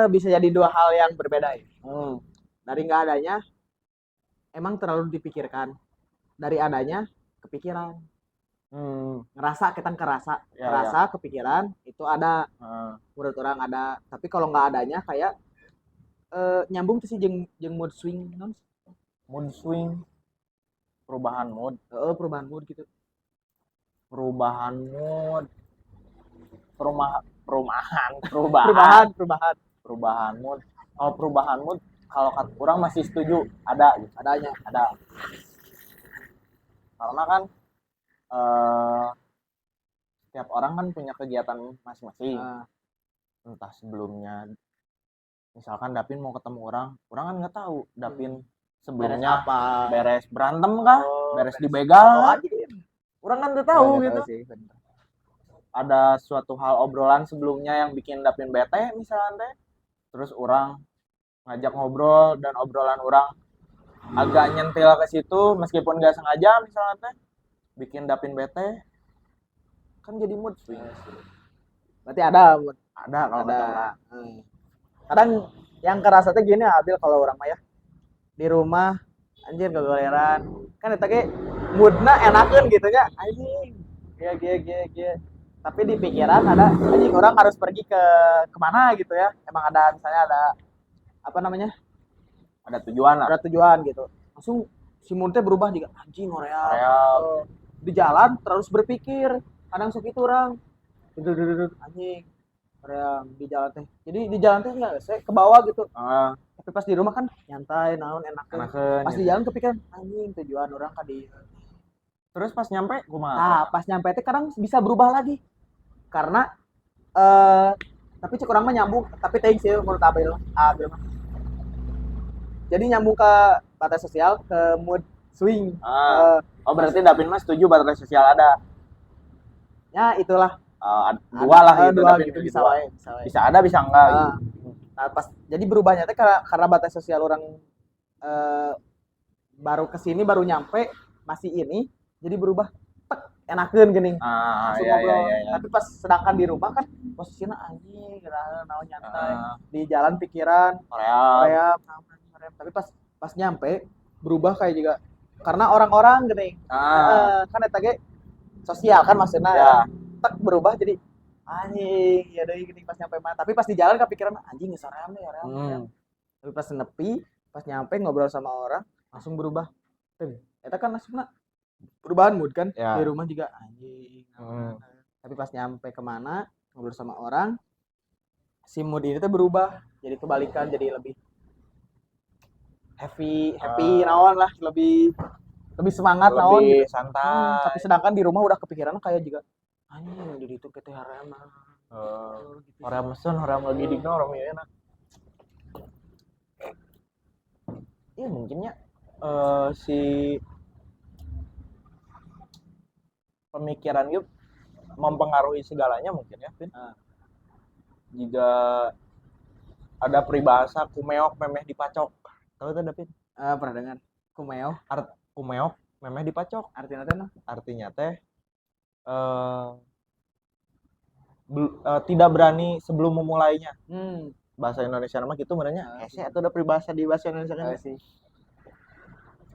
Bisa jadi dua hal yang berbeda ya. Dari nggak adanya emang terlalu dipikirkan, dari adanya kepikiran. Ngerasa kita ngerasa kepikiran itu ada menurut orang ada tapi kalau nggak adanya kayak nyambung tuh sih jeng mood swing Perubahan mood gitu perubahan mood kalau perubahan mood kalau kata orang masih setuju ada gitu. ada karena kan setiap orang kan punya kegiatan masing-masing. Entah sebelumnya misalkan Dapin mau ketemu orang kan nggak tahu Dapin sebelumnya beres berantem kah, beres dibegal kah? Orang kan nggak tahu gitu. Ada suatu hal obrolan sebelumnya yang bikin Dapin bete misalnya, terus orang ngajak ngobrol dan obrolan orang agak nyentil ke situ meskipun nggak sengaja misalnya bikin Dapin bete, kan jadi mood swing. Berarti ada kalau kata orang. Kadang yang kerasa tuh gini Abil kalau orang mah ya di rumah anjir kegoleran kan eta ge moodna enakeun gitu nya anjing ge tapi di pikiran ada anjing orang harus pergi ke kemana gitu ya emang ada misalnya ada apa namanya ada tujuan gitu langsung si mood teh berubah juga anjing horeal di jalan terus berpikir kadang sok itu orang anjing orang di jalan teh jadi di jalan teh nggak saya ke bawah gitu tapi pas di rumah kan nyantai naon enakeun enakeun pas di gitu. jalan kepikiran anjing tujuan orang ka dieu Terus pas nyampe kumaha? nah pas nyampe teh kadang bisa berubah lagi karena eh tapi cek orang mah nyambung tapi teuing sih menurut Abil mah jadi nyambung ke batas sosial ke mood swing Oh berarti Dapin mah setuju baterai sosial ada. ya itulah Dua lah gitu, dua Dapin gitu milih bisa dua. wae bisa wae Bisa ada bisa enggak gitu. nah pas jadi berubahnya teh karena batas sosial orang eh, baru kesini baru nyampe masih ini jadi berubah tek enakeun geuning langsung Iya, ngobrol iya. tapi pas sedangkan di rumah kan posisinya anjing naon nyantai di jalan pikiran Korea. Korea tapi pas nyampe berubah kayak juga karena orang-orang geuning kan eta ge sosial kan maksudnya Ya. tek berubah jadi anjing ya deui geuning pas nyampe mah tapi pas di jalan kepikiran anjing geus rame tapi pas nepi pas nyampe ngobrol sama orang langsung berubah eta kan langsung perubahan mood kan Ya. di rumah juga anjing tapi pas nyampe kemana ngobrol sama orang si mood ini tuh berubah jadi kebalikan jadi lebih happy naon lah lebih semangat naon Lebih gitu. santai. Tapi sedangkan di rumah udah kepikiran kayak juga anjing jadi itu PT Harema gitu. Orang mesen, orang lagi digno, orang enak. Iya mungkinnya si pemikiran itu mempengaruhi segalanya mungkin ya, Vin. Jika ada peribahasa kumeok memeh dipacok. Tahu itu David? Pernah dengar kumeo Kumeok memeh dipacok. artinya teh Artinya teh tidak berani sebelum memulainya. Bahasa Indonesia nama gitu sebenarnya. Hese itu ada peribahasa di bahasa Indonesia kan sih.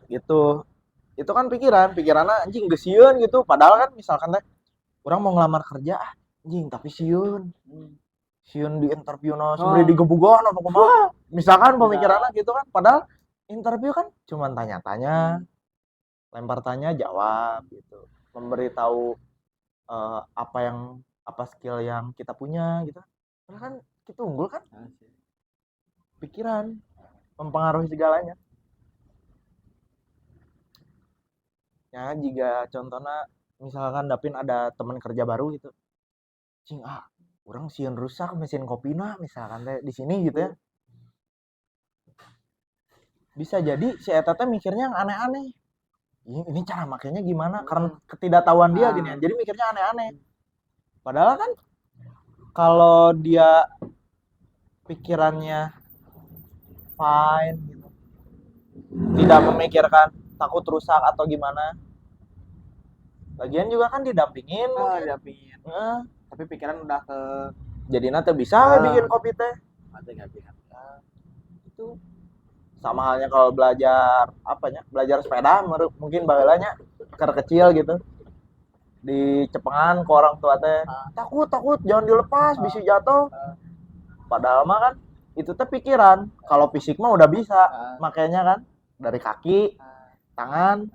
Gitu. Itu kan pikirannya anjing geus sieun gitu. Padahal kan misalkan teh orang mau ngelamar kerja anjing tapi sieun. Sieun di interview sebenarnya digebugan apa kumaha. Misalkan pemikirannya gitu kan. Padahal interview kan cuma tanya-tanya, lempar tanya jawab gitu. Memberitahu apa skill yang kita punya gitu. Karena kan kita unggul kan. Pikiran mempengaruhi segalanya. Ya jika contohnya misalkan Dapin ada teman kerja baru gitu. Cing orang sieun rusak mesin kopina misalkan teh di sini gitu ya. Bisa jadi si eta teh mikirnya yang aneh-aneh. Ini cara makainya gimana? Karena ketidaktahuan dia gini ya. Jadi mikirnya aneh-aneh. Padahal kan kalau dia pikirannya fine gitu. Tidak memikirkan takut rusak atau gimana. Lagian juga kan didampingin. Didampingin. Tapi pikiran udah ke jadi nanti bisa bikin kopi teh. Itu sama halnya kalau belajar belajar sepeda mungkin bagelanya kecil gitu di cepengan ke orang tua teh takut jangan dilepas bisa jatuh padahal mah kan itu teh pikiran kalau fisik mah udah bisa makanya kan dari kaki tangan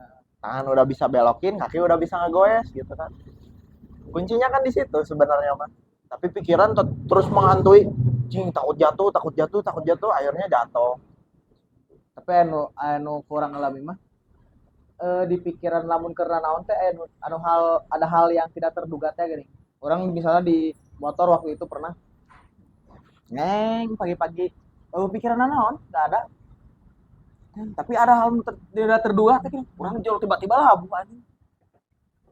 udah bisa belokin kaki udah bisa ngegoes gitu kan kuncinya kan di situ sebenarnya mah tapi pikiran terus menghantui cing takut jatuh akhirnya jatuh. Tapi anu kurang alami mah di pikiran lamun karena naon teh ada hal yang tidak terduga teh gini. Orang misalnya di motor waktu itu pernah pagi-pagi pikiran naon enggak ada. Tapi ada hal tidak terduga teh orang jauh tiba-tiba labu anjing.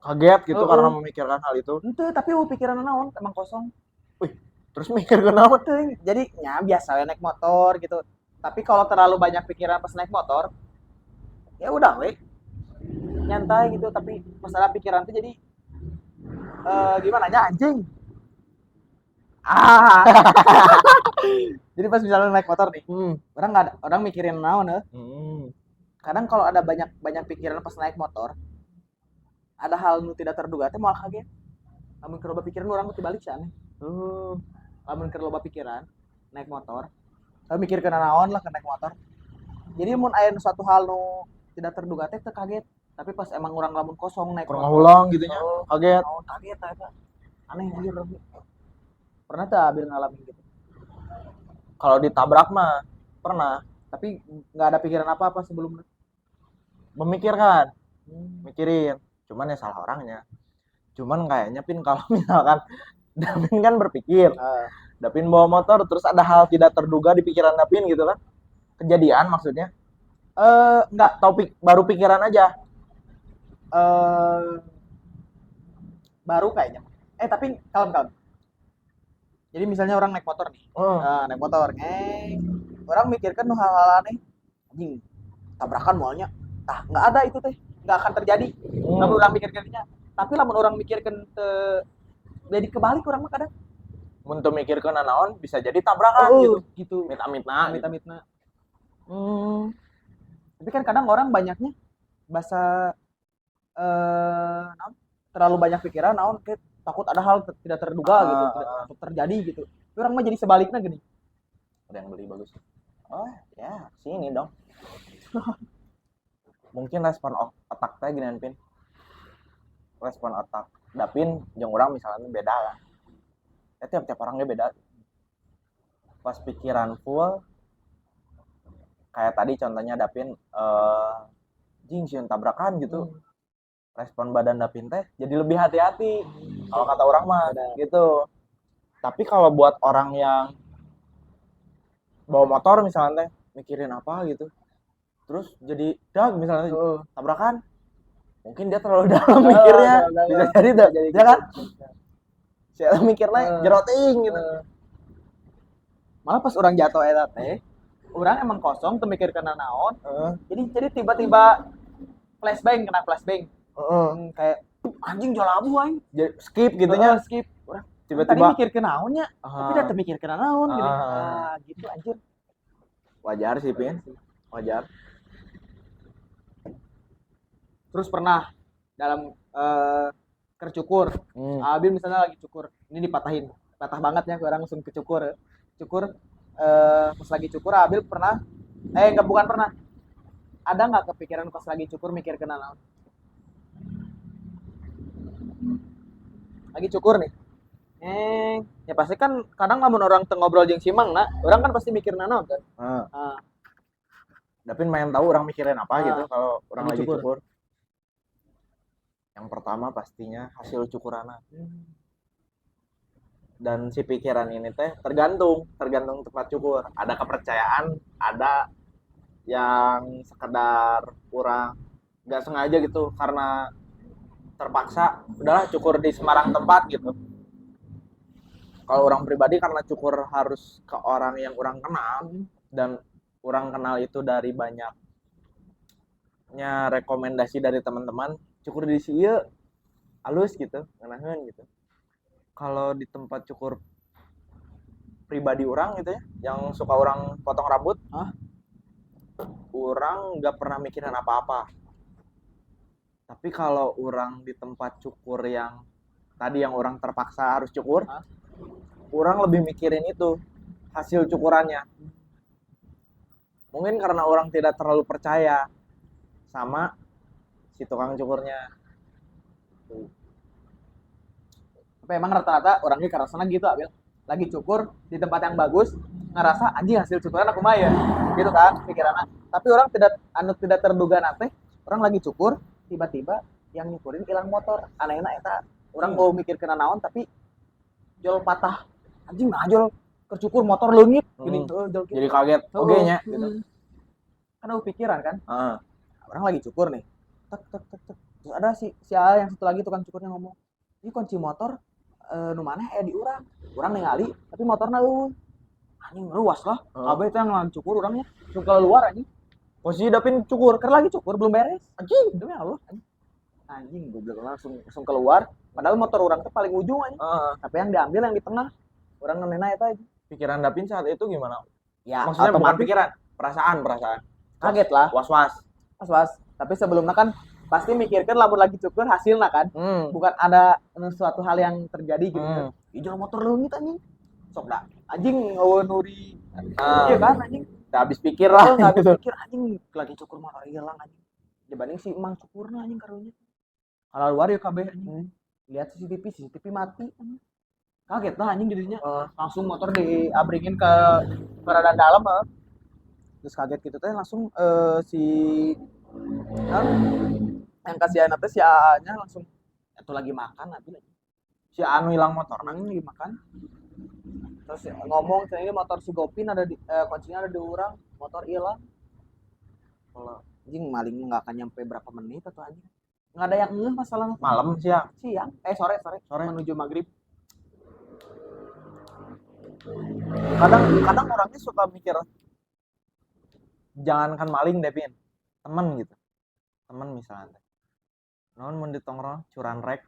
Kaget gitu karena memikirkan hal itu. Henteu, tapi pikiran naon emang kosong. Terus mikir kenapa tuh? Jadi biasa naik motor gitu. Tapi kalau terlalu banyak pikiran pas naik motor, ya udah nyantai gitu. Tapi masalah pikiran tuh jadi gimana ya anjing. Jadi pas misalnya naik motor nih, orang mikirin naon Kadang kalau ada banyak pikiran pas naik motor, ada hal nu tidak terduga teh moal kaget. Lamun keur loba pikiran orang teh balik aneh. Lamun keur loba pikiran naik motor, saya mikir kena naon lah naik motor. Jadi mun aya suatu hal nu tidak terduga teh kaget. tapi pas emang orang lamun kosong naik kurang motor, ngulang gitu nya. oh, Kaget. naon kaget eta. Aneh anjir orang. Pernah tuh Abil ngalamin gitu. Kalau ditabrak mah pernah Tapi nggak ada pikiran apa-apa sebelumnya. memikirkan, Hmm. mikirin. Cuman ya salah orangnya. Cuman kayaknya Pin kalau misalkan Dapin kan berpikir, Ah, Dapin bawa motor terus ada hal tidak terduga di pikiran Dapin gitu kan. Kejadian maksudnya. Nggak tahu baru pikiran aja. eh baru kayaknya. Tapi kalem. Jadi misalnya orang naik motor nih. Oh, Naik motor, orang mikirkan tuh hal-hal aneh. Anjing, tabrakan mualnya. Nggak ada itu teh. Nggak akan terjadi. Lamun orang mikirkannya. Tapi lamun orang mikirkan jadi kebalik orang mah kadang. untuk mikirkan naon bisa jadi tabrakan gitu. Mit-mitna. Amit-amitna. Tapi kan kadang orang banyaknya bahasa naon, terlalu banyak pikiran naon kayak takut ada hal tidak terduga gitu, tidak terjadi gitu. Tapi orang mah jadi sebaliknya gini. Ada yang beli bagus. Oh ya sini dong. Mungkin respon otak teh gini Pin. Respon otak Dapin jeung urang misalnya beda lah. Ya tiap orangnya beda. Pas pikiran full kayak tadi contohnya Dapin jing sieun tabrakan gitu. Respon badan Dapin teh jadi lebih hati-hati. Kalau kata orang mah gitu. Tapi kalau buat orang yang bawa motor misalnya teh mikirin apa gitu. Terus jadi dag misalnya tabrakan. Mungkin dia terlalu dalam mikirnya. Bisa jadi dah. Ya kan? Saya mikirnya jeroting gitu. Malah pas orang jatuh eta teh, orang emang kosong teu mikirkeun naon. Jadi tiba-tiba flashbang kena flashbang. Kayak anjing jual abu aing. Jadi skip gitunya. Skip. Urang tadi Tiba-tiba mikirkeun naonnya, tapi da teu mikirkeun naon gini. Gitu anjir. wajar sih Pin. Wajar. Terus pernah dalam kercukur. Abil misalnya lagi cukur, ini dipatahin. Patah banget ya, orang langsung kecukur. Cukur pas lagi cukur Abil pernah enggak bukan pernah. Ada nggak kepikiran pas lagi cukur mikir kena naon? Lagi cukur nih. Ya pasti kan kadang lamun orang teu ngobrol jeung simang nah, orang kan pasti mikir naon kan. Dapin main tahu orang mikirin apa gitu kalau orang lagi cukur. Yang pertama pastinya hasil cukuranna. Dan si pikiran ini teh tergantung tempat cukur. Ada kepercayaan, ada yang sekedar kurang nggak sengaja gitu karena terpaksa udahlah cukur di sembarang tempat gitu. Kalau orang pribadi karena cukur harus ke orang yang orang kenal dan orang kenal itu dari banyaknya rekomendasi dari teman-teman, cukur di sieu halus gitu, ngeunaheun gitu. Kalau di tempat cukur pribadi orang gitu ya, yang suka orang potong rambut, orang nggak pernah mikirin apa-apa. Tapi kalau orang di tempat cukur yang tadi yang orang terpaksa harus cukur, orang lebih mikirin itu hasil cukurannya. Mungkin karena orang tidak terlalu percaya sama si tukang cukurnya. Tapi emang rata-rata orangnya karasana gitu Abil. Lagi cukur di tempat yang bagus, ngerasa anjing hasil cukuran aku mah ya. Gitu kan pikirannya. Tapi orang tidak terduga nate, orang lagi cukur tiba-tiba yang nyukurin hilang motor. Anehna eta. Orang mau mikir kena naon tapi jol patah. Anjing nah jol kercukur motor leungit gini jol gitu. Jadi kaget oge nya gitu. Kan aku pikiran kan. Orang lagi cukur nih. Tek. Terus ada si A yang satu lagi tukang cukurnya ngomong, "Ini kunci motor nu maneh di urang ningali tapi motorna anjing luas lah kabeh teh yang cukur urangnya langsung keluar anjing posisi Dapin cukur keur lagi cukur belum beres anjing demi Allah anjing goblok langsung keluar padahal motor urang teh paling ujung anjing tapi yang diambil yang di tengah urang ngeunana eta aja. Pikiran Dapin saat itu gimana? Ya maksudnya bukan pikiran, perasaan kaget lah, was tapi sebelumnya kan pasti mikirkan lamun lagi cukur hasilnya kan, bukan ada suatu hal yang terjadi gitu. Jual motor leungit anjing. Sok dah. Anjing nuri. Iya kan anjing. Udah habis pikir lah. Enggak habis pikir anjing lagi cukur motor hilang anjing. dibanding si Mang Cukurna anjing karunya. Kalau luar ya kabeh anjing. Lihat CCTV mati anjing. Kaget lah anjing dirinya. Langsung motor diabringin ke rada dalam terus kaget gitu teh langsung si yang kasihan teh si AA-nya langsung itu lagi makan nanti lagi. Si anu hilang motor Lagi makan. Terus ngomong ini motor si Gopin ada di kuncinya ada di orang, motor hilang. Kalau anjing maling nggak akan nyampe berapa menit atau anjing. Nggak ada yang ngeh masalah malam siang sore menuju maghrib. Kadang orangnya suka mikir jangankan maling deh Pin, temen gitu, temen misalnya non mau ditongkrong curan rek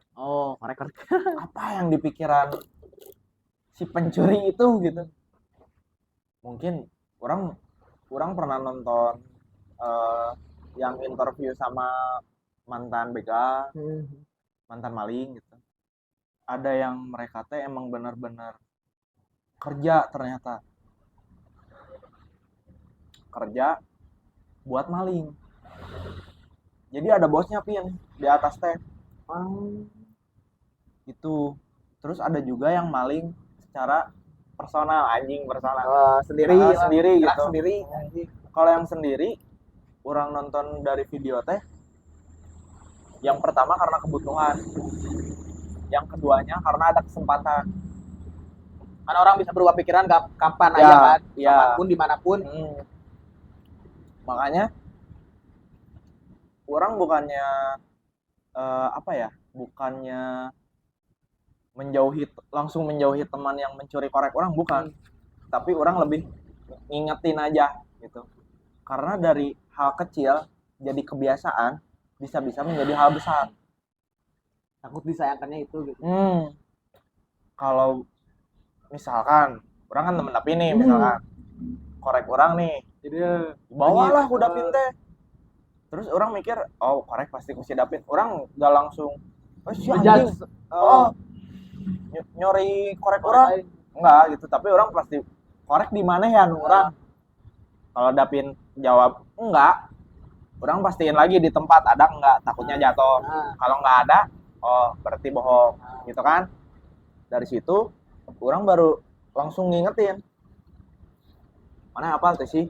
Mereka apa yang dipikiran si pencuri itu gitu. Mungkin orang pernah nonton yang interview sama mantan begal, mantan maling gitu. Ada yang mereka teh emang benar-benar kerja ternyata kerja buat maling. Jadi ada bosnya Pin di atas teh. Itu. Terus ada juga yang maling secara personal anjing personal. sendiri gitu. Sendiri. Kalau yang sendiri orang nonton dari video teh yang pertama karena kebutuhan. Yang keduanya karena ada kesempatan. Karena orang bisa berubah pikiran kapan Ya, aja kan. ya. Kapanpun dimanapun. Makanya orang bukannya bukannya langsung menjauhi teman yang mencuri korek orang, bukan. Tapi orang lebih ngingetin aja gitu. Karena dari hal kecil jadi kebiasaan bisa-bisa menjadi hal besar. Takut disayangkannya itu gitu. Kalau misalkan orang kan temen Dapin nih, misalkan korek orang nih, Jadi bawalah ku Dapin teh. Terus orang mikir, oh korek pasti ku si Dapin. Orang gak langsung si anjing nyori korek orang. Enggak gitu, tapi orang pasti korek di mana ya orang. Kalau Dapin jawab enggak, orang pastiin lagi di tempat ada enggak, takutnya jatuh. Kalau enggak ada, oh berarti bohong gitu kan. Dari situ orang baru langsung ngingetin, mana apa teh sih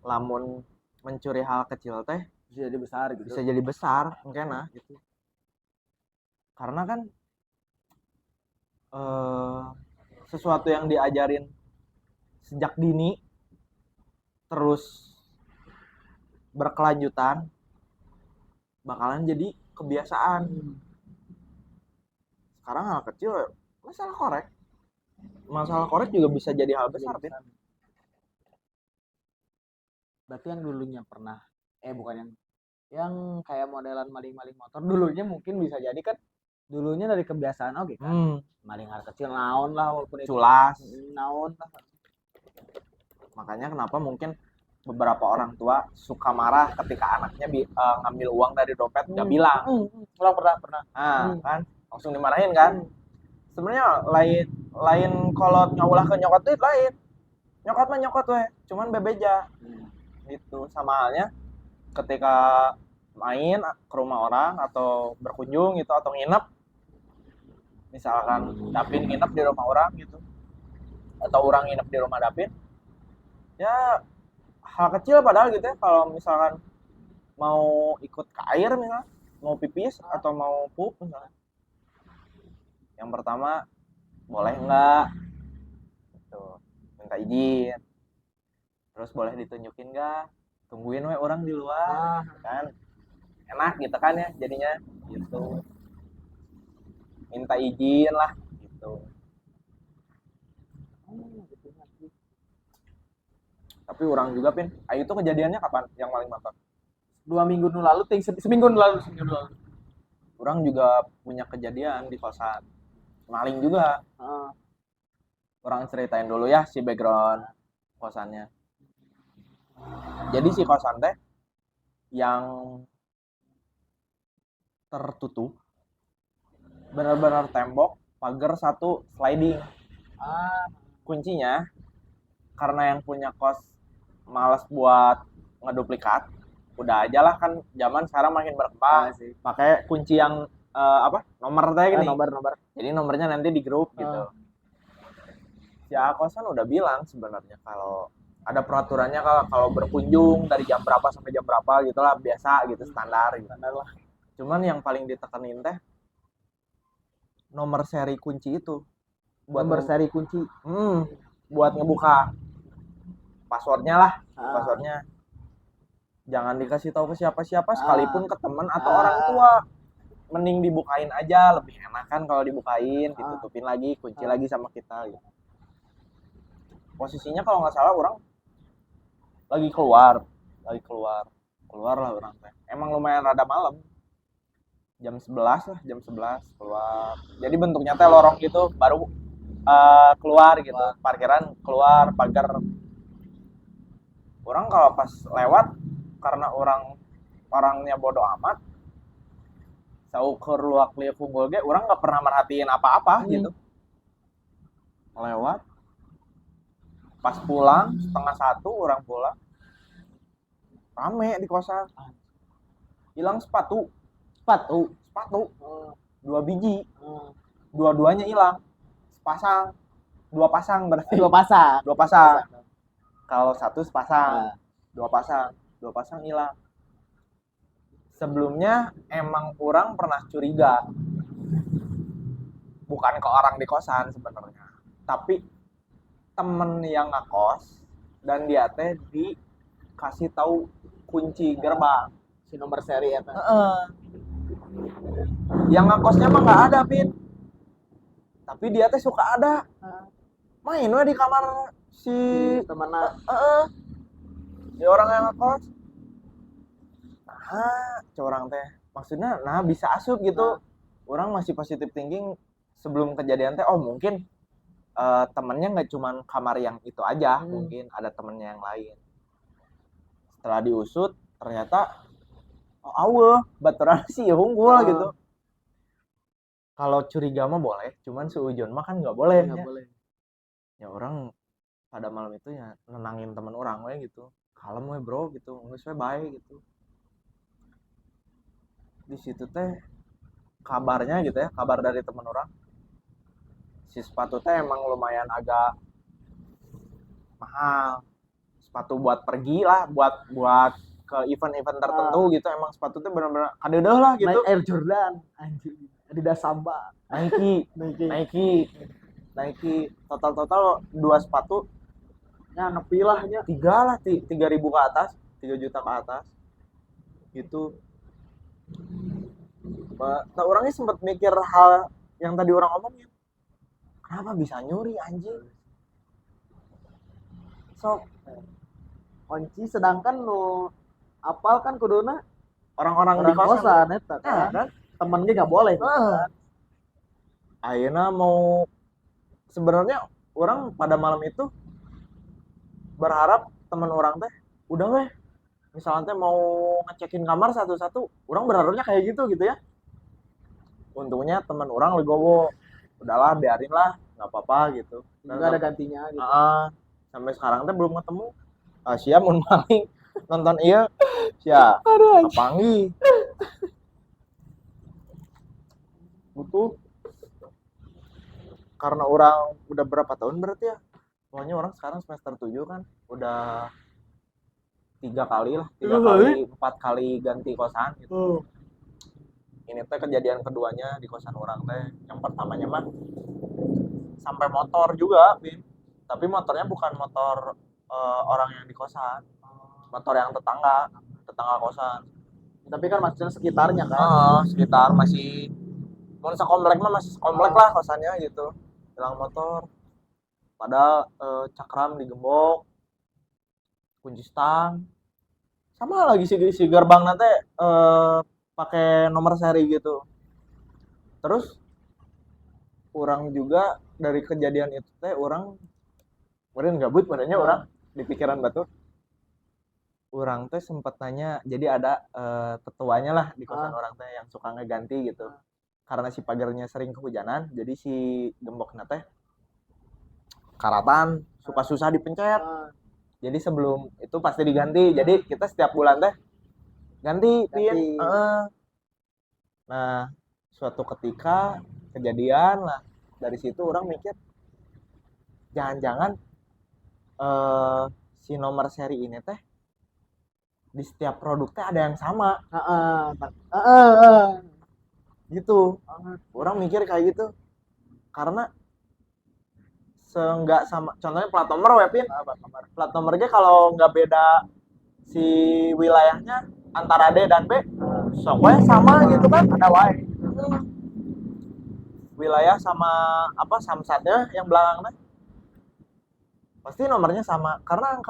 lamun mencuri hal kecil teh bisa jadi besar gitu. Bisa jadi besar mungkin gitu. Karena kan sesuatu yang diajarin sejak dini terus berkelanjutan bakalan jadi kebiasaan. Sekarang hal kecil masalah korek juga bisa jadi hal besar, Pin. Berarti yang dulunya pernah bukan yang kayak modelan maling-maling motor dulunya mungkin bisa jadi kan dulunya dari kebiasaan kan. Maling hal kecil naon lah walaupun itu culas naon lah. Makanya kenapa mungkin beberapa orang tua suka marah ketika anaknya ngambil uang dari dompet nggak bilang. Orang pernah. Kan langsung dimarahin kan. Sebenarnya lain kolot ngaulah ke nyokot duit lain. Nyokot mah nyokot weh, cuman bebeja. Gitu sama halnya ketika main ke rumah orang atau berkunjung gitu atau nginep, misalkan Dapin nginep di rumah orang gitu atau orang nginep di rumah Dapin, ya hal kecil padahal gitu ya. Kalau misalkan mau ikut ke air misalnya, mau pipis atau mau pup misalnya, yang pertama boleh enggak gitu, minta izin. Terus boleh ditunjukin enggak, tungguin we orang di luar kan, enak gitu kan ya jadinya gitu, minta izin lah gitu. Tapi orang juga Pin, ayo tuh kejadiannya kapan yang maling motor? 2 minggu lalu, seminggu lalu. Orang juga punya kejadian di kosan maling juga. Orang ceritain dulu ya si background kosannya. Jadi si kosan teh yang tertutup, benar-benar tembok, pagar satu, sliding. Kuncinya karena yang punya kos malas buat ngeduplikat, udah aja lah, kan zaman sekarang makin berkembang, sih. pakai kunci yang nomor teh gini. Nomor. Jadi nomornya nanti di grup gitu. Si kosan udah bilang sebenarnya kalau ada peraturannya, kalau berkunjung dari jam berapa sampai jam berapa gitulah, biasa gitu, standar gitu. lah. Cuman yang paling ditekenin teh nomor seri kunci itu. Nomor seri kunci. Buat ngebuka passwordnya lah, passwordnya jangan dikasih tahu ke siapa-siapa, sekalipun ke teman atau orang tua. Mending dibukain aja, lebih enakan kalau dibukain, ditutupin lagi, kunci lagi sama kita gitu. Posisinya kalau nggak salah orang lagi keluar lah orang teh. Emang lumayan rada malam, jam 11 lah, jam 11 keluar. Jadi bentuknya teh lorong gitu, baru keluar gitu, parkiran keluar pagar. Orang kalau pas lewat, karena orangnya bodoh amat, saukur luak liuk unggul ge, orang nggak pernah merhatiin apa-apa gitu. Lewat, pas pulang 12:30 orang pulang, rame di kosan, hilang sepatu 2 biji, dua-duanya hilang, dua pasang berarti. Dua pasang. Kalau satu sepasang, dua pasang hilang. Sebelumnya emang kurang pernah curiga, bukan ke orang di kosan sebenarnya, tapi temen yang ngekos dan dia teh dikasih tahu kunci gerbang Si nomor seri ya. Yang ngekosnya mah nggak ada, Pin, tapi dia teh suka ada main we di kamar si temannya. di orang yang ngekos. Corang teh maksudnya bisa asup gitu. Orang masih positif thinking sebelum kejadian teh, mungkin temennya nggak cuman kamar yang itu aja, mungkin ada temennya yang lain. Setelah diusut ternyata baturan sih unggul gitu. Kalau curiga mah boleh, cuman seujun mah kan nggak boleh. Ya orang pada malam itu ya nenangin teman orang we gitu, kalem we bro gitu, nggak we baik gitu. Di situ teh kabarnya gitu ya, kabar dari teman orang, si sepatu teh emang lumayan agak mahal, sepatu buat pergi lah, buat ke event-event tertentu gitu. Emang sepatu teh bener-bener kadeudeung lah gitu. Air Jordan anjing, Adidas Samba, Nike total 2 sepatu ya nepi lah nya 3.000 ke atas, 3 juta ke atas gitu. Nah, orangnya sempat mikir hal yang tadi orang omongin, kenapa bisa nyuri anjing, sok kunci, sedangkan lu apal kan kuduna orang-orang di kosan eta kan. Temennya nggak boleh kan. Ayeuna mau sebenarnya orang pada malam itu berharap teman orang teh udah weh, misalnya teh mau ngecekin kamar satu-satu, orang berharapnya kayak gitu ya. Untungnya teman orang legowo, udahlah biarin lah, nggak apa-apa gitu, nggak ada gantinya gitu. Sampai sekarang teh belum ketemu. Sia mun maling nonton iya sia kapanggi butuh. Karena orang udah berapa tahun berarti ya, pokoknya orang sekarang semester 7 kan, udah 4 kali ganti kosan gitu. Ini teh kejadian keduanya di kosan orang teh. Yang pertamanya mah sampai motor juga, Bim. Tapi motornya bukan motor orang yang di kosan, motor yang tetangga kosan. Tapi kan maksudnya sekitarnya kan. Sekitar masih mau sekomplek mah masih sekomplek lah kosannya gitu. Hilang motor, padahal cakram digembok, kunci stang, sama lagi si gerbang nanti pakai nomor seri gitu. Terus orang juga dari kejadian itu teh orang kemarin gabut padanya orang di pikiran batu. Orang teh sempat nanya, jadi ada tetuanya lah di kosan orang teh yang suka ngeganti gitu. Karena si pagarnya sering kehujanan, jadi si gemboknya teh karatan, suka susah dipencet. Jadi sebelum itu pasti diganti. Jadi kita setiap bulan teh ganti pin. Ganti. Nah, suatu ketika kejadian lah, dari situ orang mikir jangan-jangan si nomor seri ini teh di setiap produk teh ada yang sama gitu. Orang mikir kayak gitu karena seenggak sama, contohnya plat nomor webin, plat nomornya kalau nggak beda si wilayahnya antara D dan B, soalnya sama gitu kan, ada wae wilayah sama apa samsatnya yang belakangnya pasti nomornya sama, karena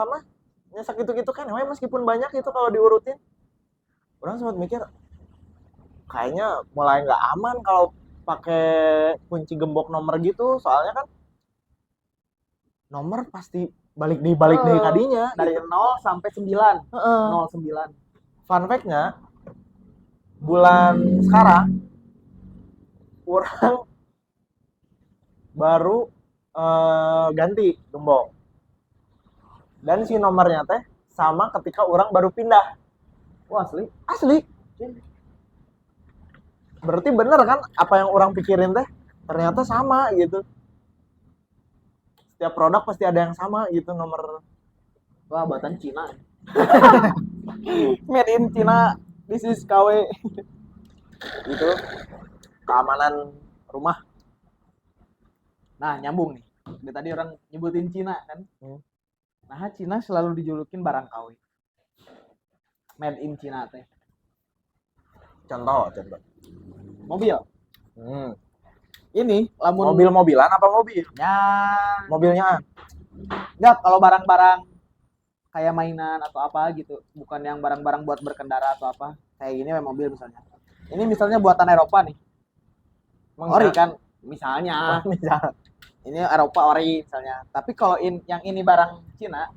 nyesak gitu kan we, meskipun banyak itu kalau diurutin. Orang sempat mikir kayaknya mulai nggak aman kalau pakai kunci gembok nomor gitu, soalnya kan nomor pasti balik dari kadinya dari gitu. 0 sampai 9. Heeh. 09. Fun fact-nya, bulan sekarang orang baru ganti gembok, dan si nomornya teh sama ketika orang baru pindah. Wah, asli. Berarti bener kan apa yang orang pikirin teh ternyata sama gitu. Setiap produk pasti ada yang sama gitu nomor. Wah, buatan Cina. Made in China, this is KW. Gitu. Keamanan rumah. Nah, nyambung nih. Dari tadi orang nyebutin Cina kan. Nah, Cina selalu dijulukin barang KW. Made in Cina teh. Contoh. Mobil. Hmm. Ini lamun Mobil-mobilan apa mobil? ya Mobilnya. enggak, kalau barang-barang kayak mainan atau apa gitu, bukan yang barang-barang buat berkendara atau apa. Kayak gini mobil misalnya. Ini misalnya buatan Eropa nih. Ori kan misalnya. Misal. Ini Eropa ori misalnya. Tapi kalau yang ini barang Cina,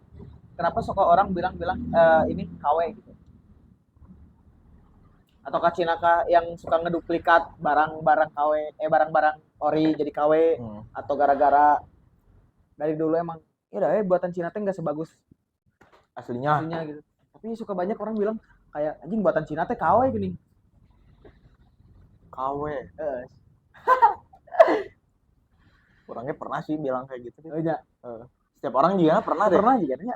kenapa suka orang bilang ini KW gitu? Ataukah Cina kah yang suka ngeduplikat barang-barang KW, barang-barang ori jadi KW, atau gara-gara dari dulu emang ya buatan Cina teh nggak sebagus Aslinya gitu. Tapi suka banyak orang bilang kayak anjing buatan Cina teh KW gini. KW. Orangnya pernah sih bilang kayak gitu. Setiap orang juga pernah deh. Pernah juga nya.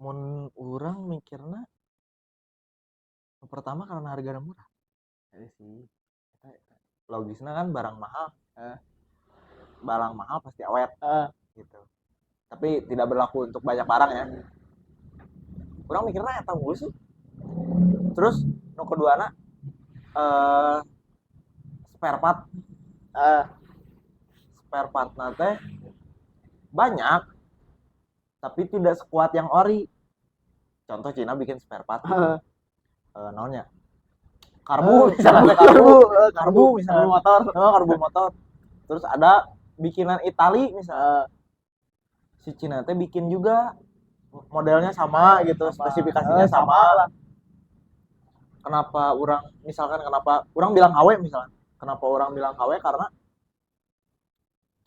Mun orang mikirna pertama karena harga murah. Sih. Logisnya kan barang mahal. Barang mahal pasti awet. Gitu. Tapi tidak berlaku untuk banyak barang ya. Orang mikirnya eta mulu sih. Terus nu keduana spare part. Spare part teh banyak tapi tidak sekuat yang ori. Contoh Cina bikin spare part. Naonnya? Karbu misalnya, karbu misalnya motor. Karbu motor. Terus ada bikinan Itali misalnya. Si Cina teh bikin juga modelnya sama gitu, spesifikasinya sama. Kenapa orang bilang KW misalnya? Kenapa orang bilang KW? Karena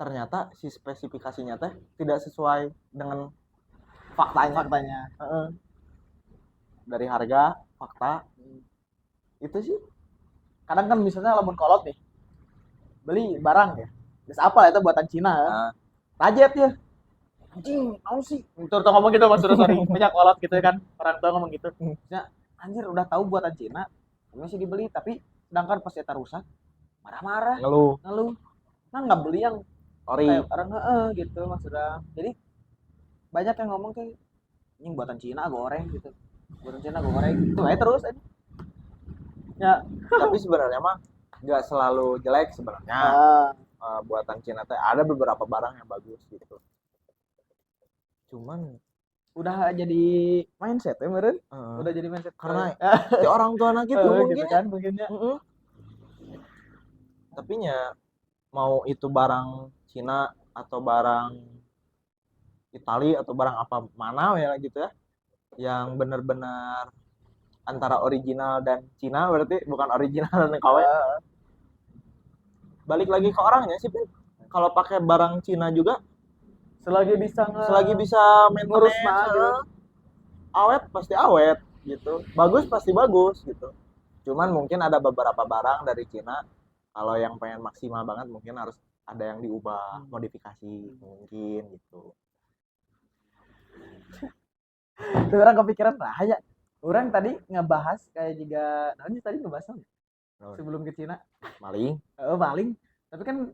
ternyata si spesifikasinya teh tidak sesuai dengan faktanya. Dari harga, fakta. Itu sih. Kadang kan misalnya lamun kolot nih. Beli barang ya. Terus apa itu buatan Cina ya? Tajet ya. Anjing, mau sih. Tuh ngomong gitu Mas, sorry. Banyak kolot gitu kan. Orang tua ngomong gitu. Maksudnya, anjir udah tahu buatan Cina, masih dibeli, tapi sedangkan pas eta rusak, marah-marah, ngeluh. Nah, nggak beli yang ori. Orang gitu maksudnya. Jadi banyak yang ngomong kayak ini buatan Cina goreng gitu. Buatan Cina goreng gitu. Terus aja. Ya, tapi sebenarnya mah nggak selalu jelek sebenarnya. Buatan Cina teh ada beberapa barang yang bagus gitu. Cuman udah jadi mindset ya meren. Udah jadi mindset karena si orang tua anak itu mungkin gitu kan mungkinnya. Tapi nya mau itu barang Cina atau barang Itali atau barang apa mana ya gitu ya, yang benar-benar antara original dan Cina, berarti bukan original dan KW. Balik lagi ke orangnya sih, kalau pakai barang Cina juga selagi bisa ngurus mah gitu. Awet pasti awet. gitu. Bagus pasti bagus gitu. Cuman mungkin ada beberapa barang dari Cina kalau yang pengen maksimal banget mungkin harus ada yang diubah, modifikasi mungkin gitu. Tuh orang kepikiran ya. Orang tadi ngebahas kayak juga tadi ngebahas apa? Sebelum ke Cina. Maling. Paling. Tapi kan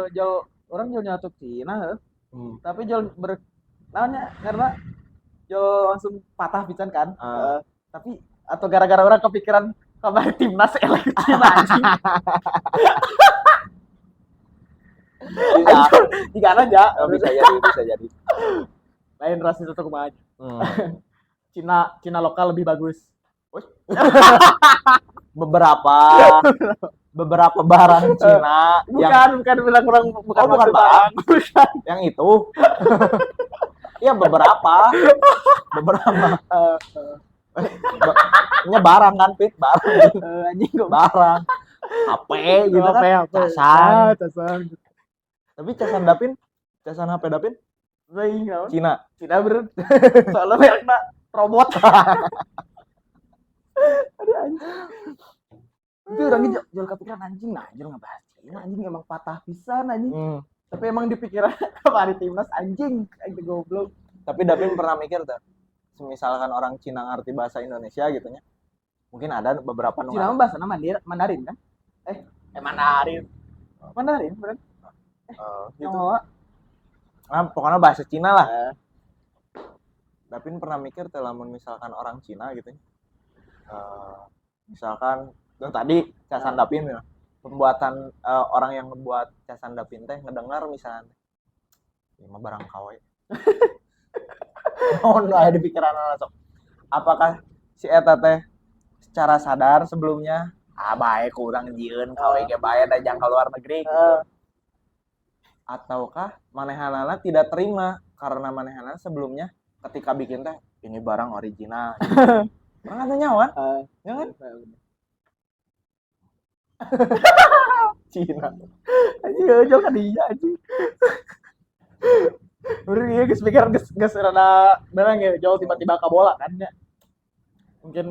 jauh orang jauh nyatu Cina, tapi jauh karena jauh langsung patah pisan kan. Tapi atau gara-gara orang kepikiran kabar timnas elek ke Cina anjing. Jika aja. Bisa jadi. Lain ras itu tuh kumaha. Cina lokal lebih bagus. beberapa barang Cina bukan bilang orang bukan barang. Yang itu. Ya beberapa. Nya barang kan Pit, barang. Anjing barang. HP gitu kan. Casan. Tapi casan HP Dapin Cina bener. Soalnya mereknya robot. Aduh anjing. Itu orangnya jual kepikiran anjing ngebahas Cina anjing emang patah pisan anjing. Tapi emang di pikiran kemarin timnas anjing goblok. Tapi Dapin pernah mikir tuh, misalkan orang Cina ngerti bahasa Indonesia gitu nya. Mungkin ada beberapa Cina bahasa Mandarin kan? Mandarin bener. Gitu. Nah, pokoknya bahasa Cina lah. Dapin pernah mikir tuh lamun misalkan orang Cina gitu nya. Misalkan tadi casan Dapin ya. Pembuatan orang yang membuat casan Dapin teh ngedengar misalnya ini mah barang KW. Di pikiran langsung. Apakah si eta teh secara sadar sebelumnya baik kurang jieun KW ge bae da jang ka luar negeri gitu. Ataukah manehanana tidak terima karena manehanana sebelumnya ketika bikin teh ini barang original. Orang ada nyawa, ya kan? Cina. Anjing jauh kan dia anjing. Udah dia geus pikiran geus rada barang ya jauh tiba-tiba ke bola kan ya. Mungkin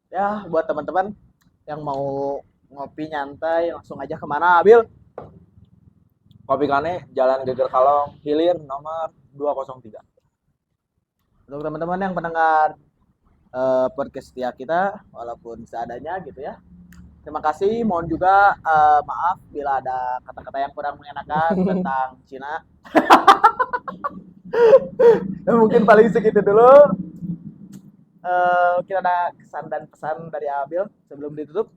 ya buat teman-teman yang mau ngopi nyantai langsung aja kemana Abil? Kopi Kane Jalan Geger Kalong Hilir nomor 203. Untuk teman-teman yang pendengar podcast setia kita walaupun seadanya gitu ya. Terima kasih, mohon juga maaf bila ada kata-kata yang kurang mengenakan tentang Cina. Mungkin paling segitu dulu. Mungkin ada kesan dan pesan dari Abil sebelum ditutup?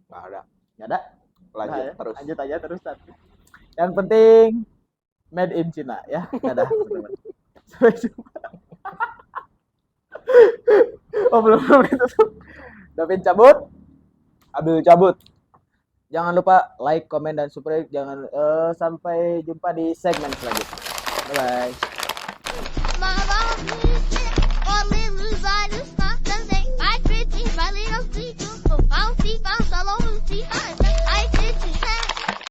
Nggak ada. Lanjut ya. terus. Lanjut aja terus. Yang penting made in Cina ya. Dadah teman-teman. Sampai jumpa. Belum ditutup. Davin cabut. Abil cabut. Jangan lupa like, komen, dan subscribe. Sampai jumpa di segmen selanjutnya. Bye bye.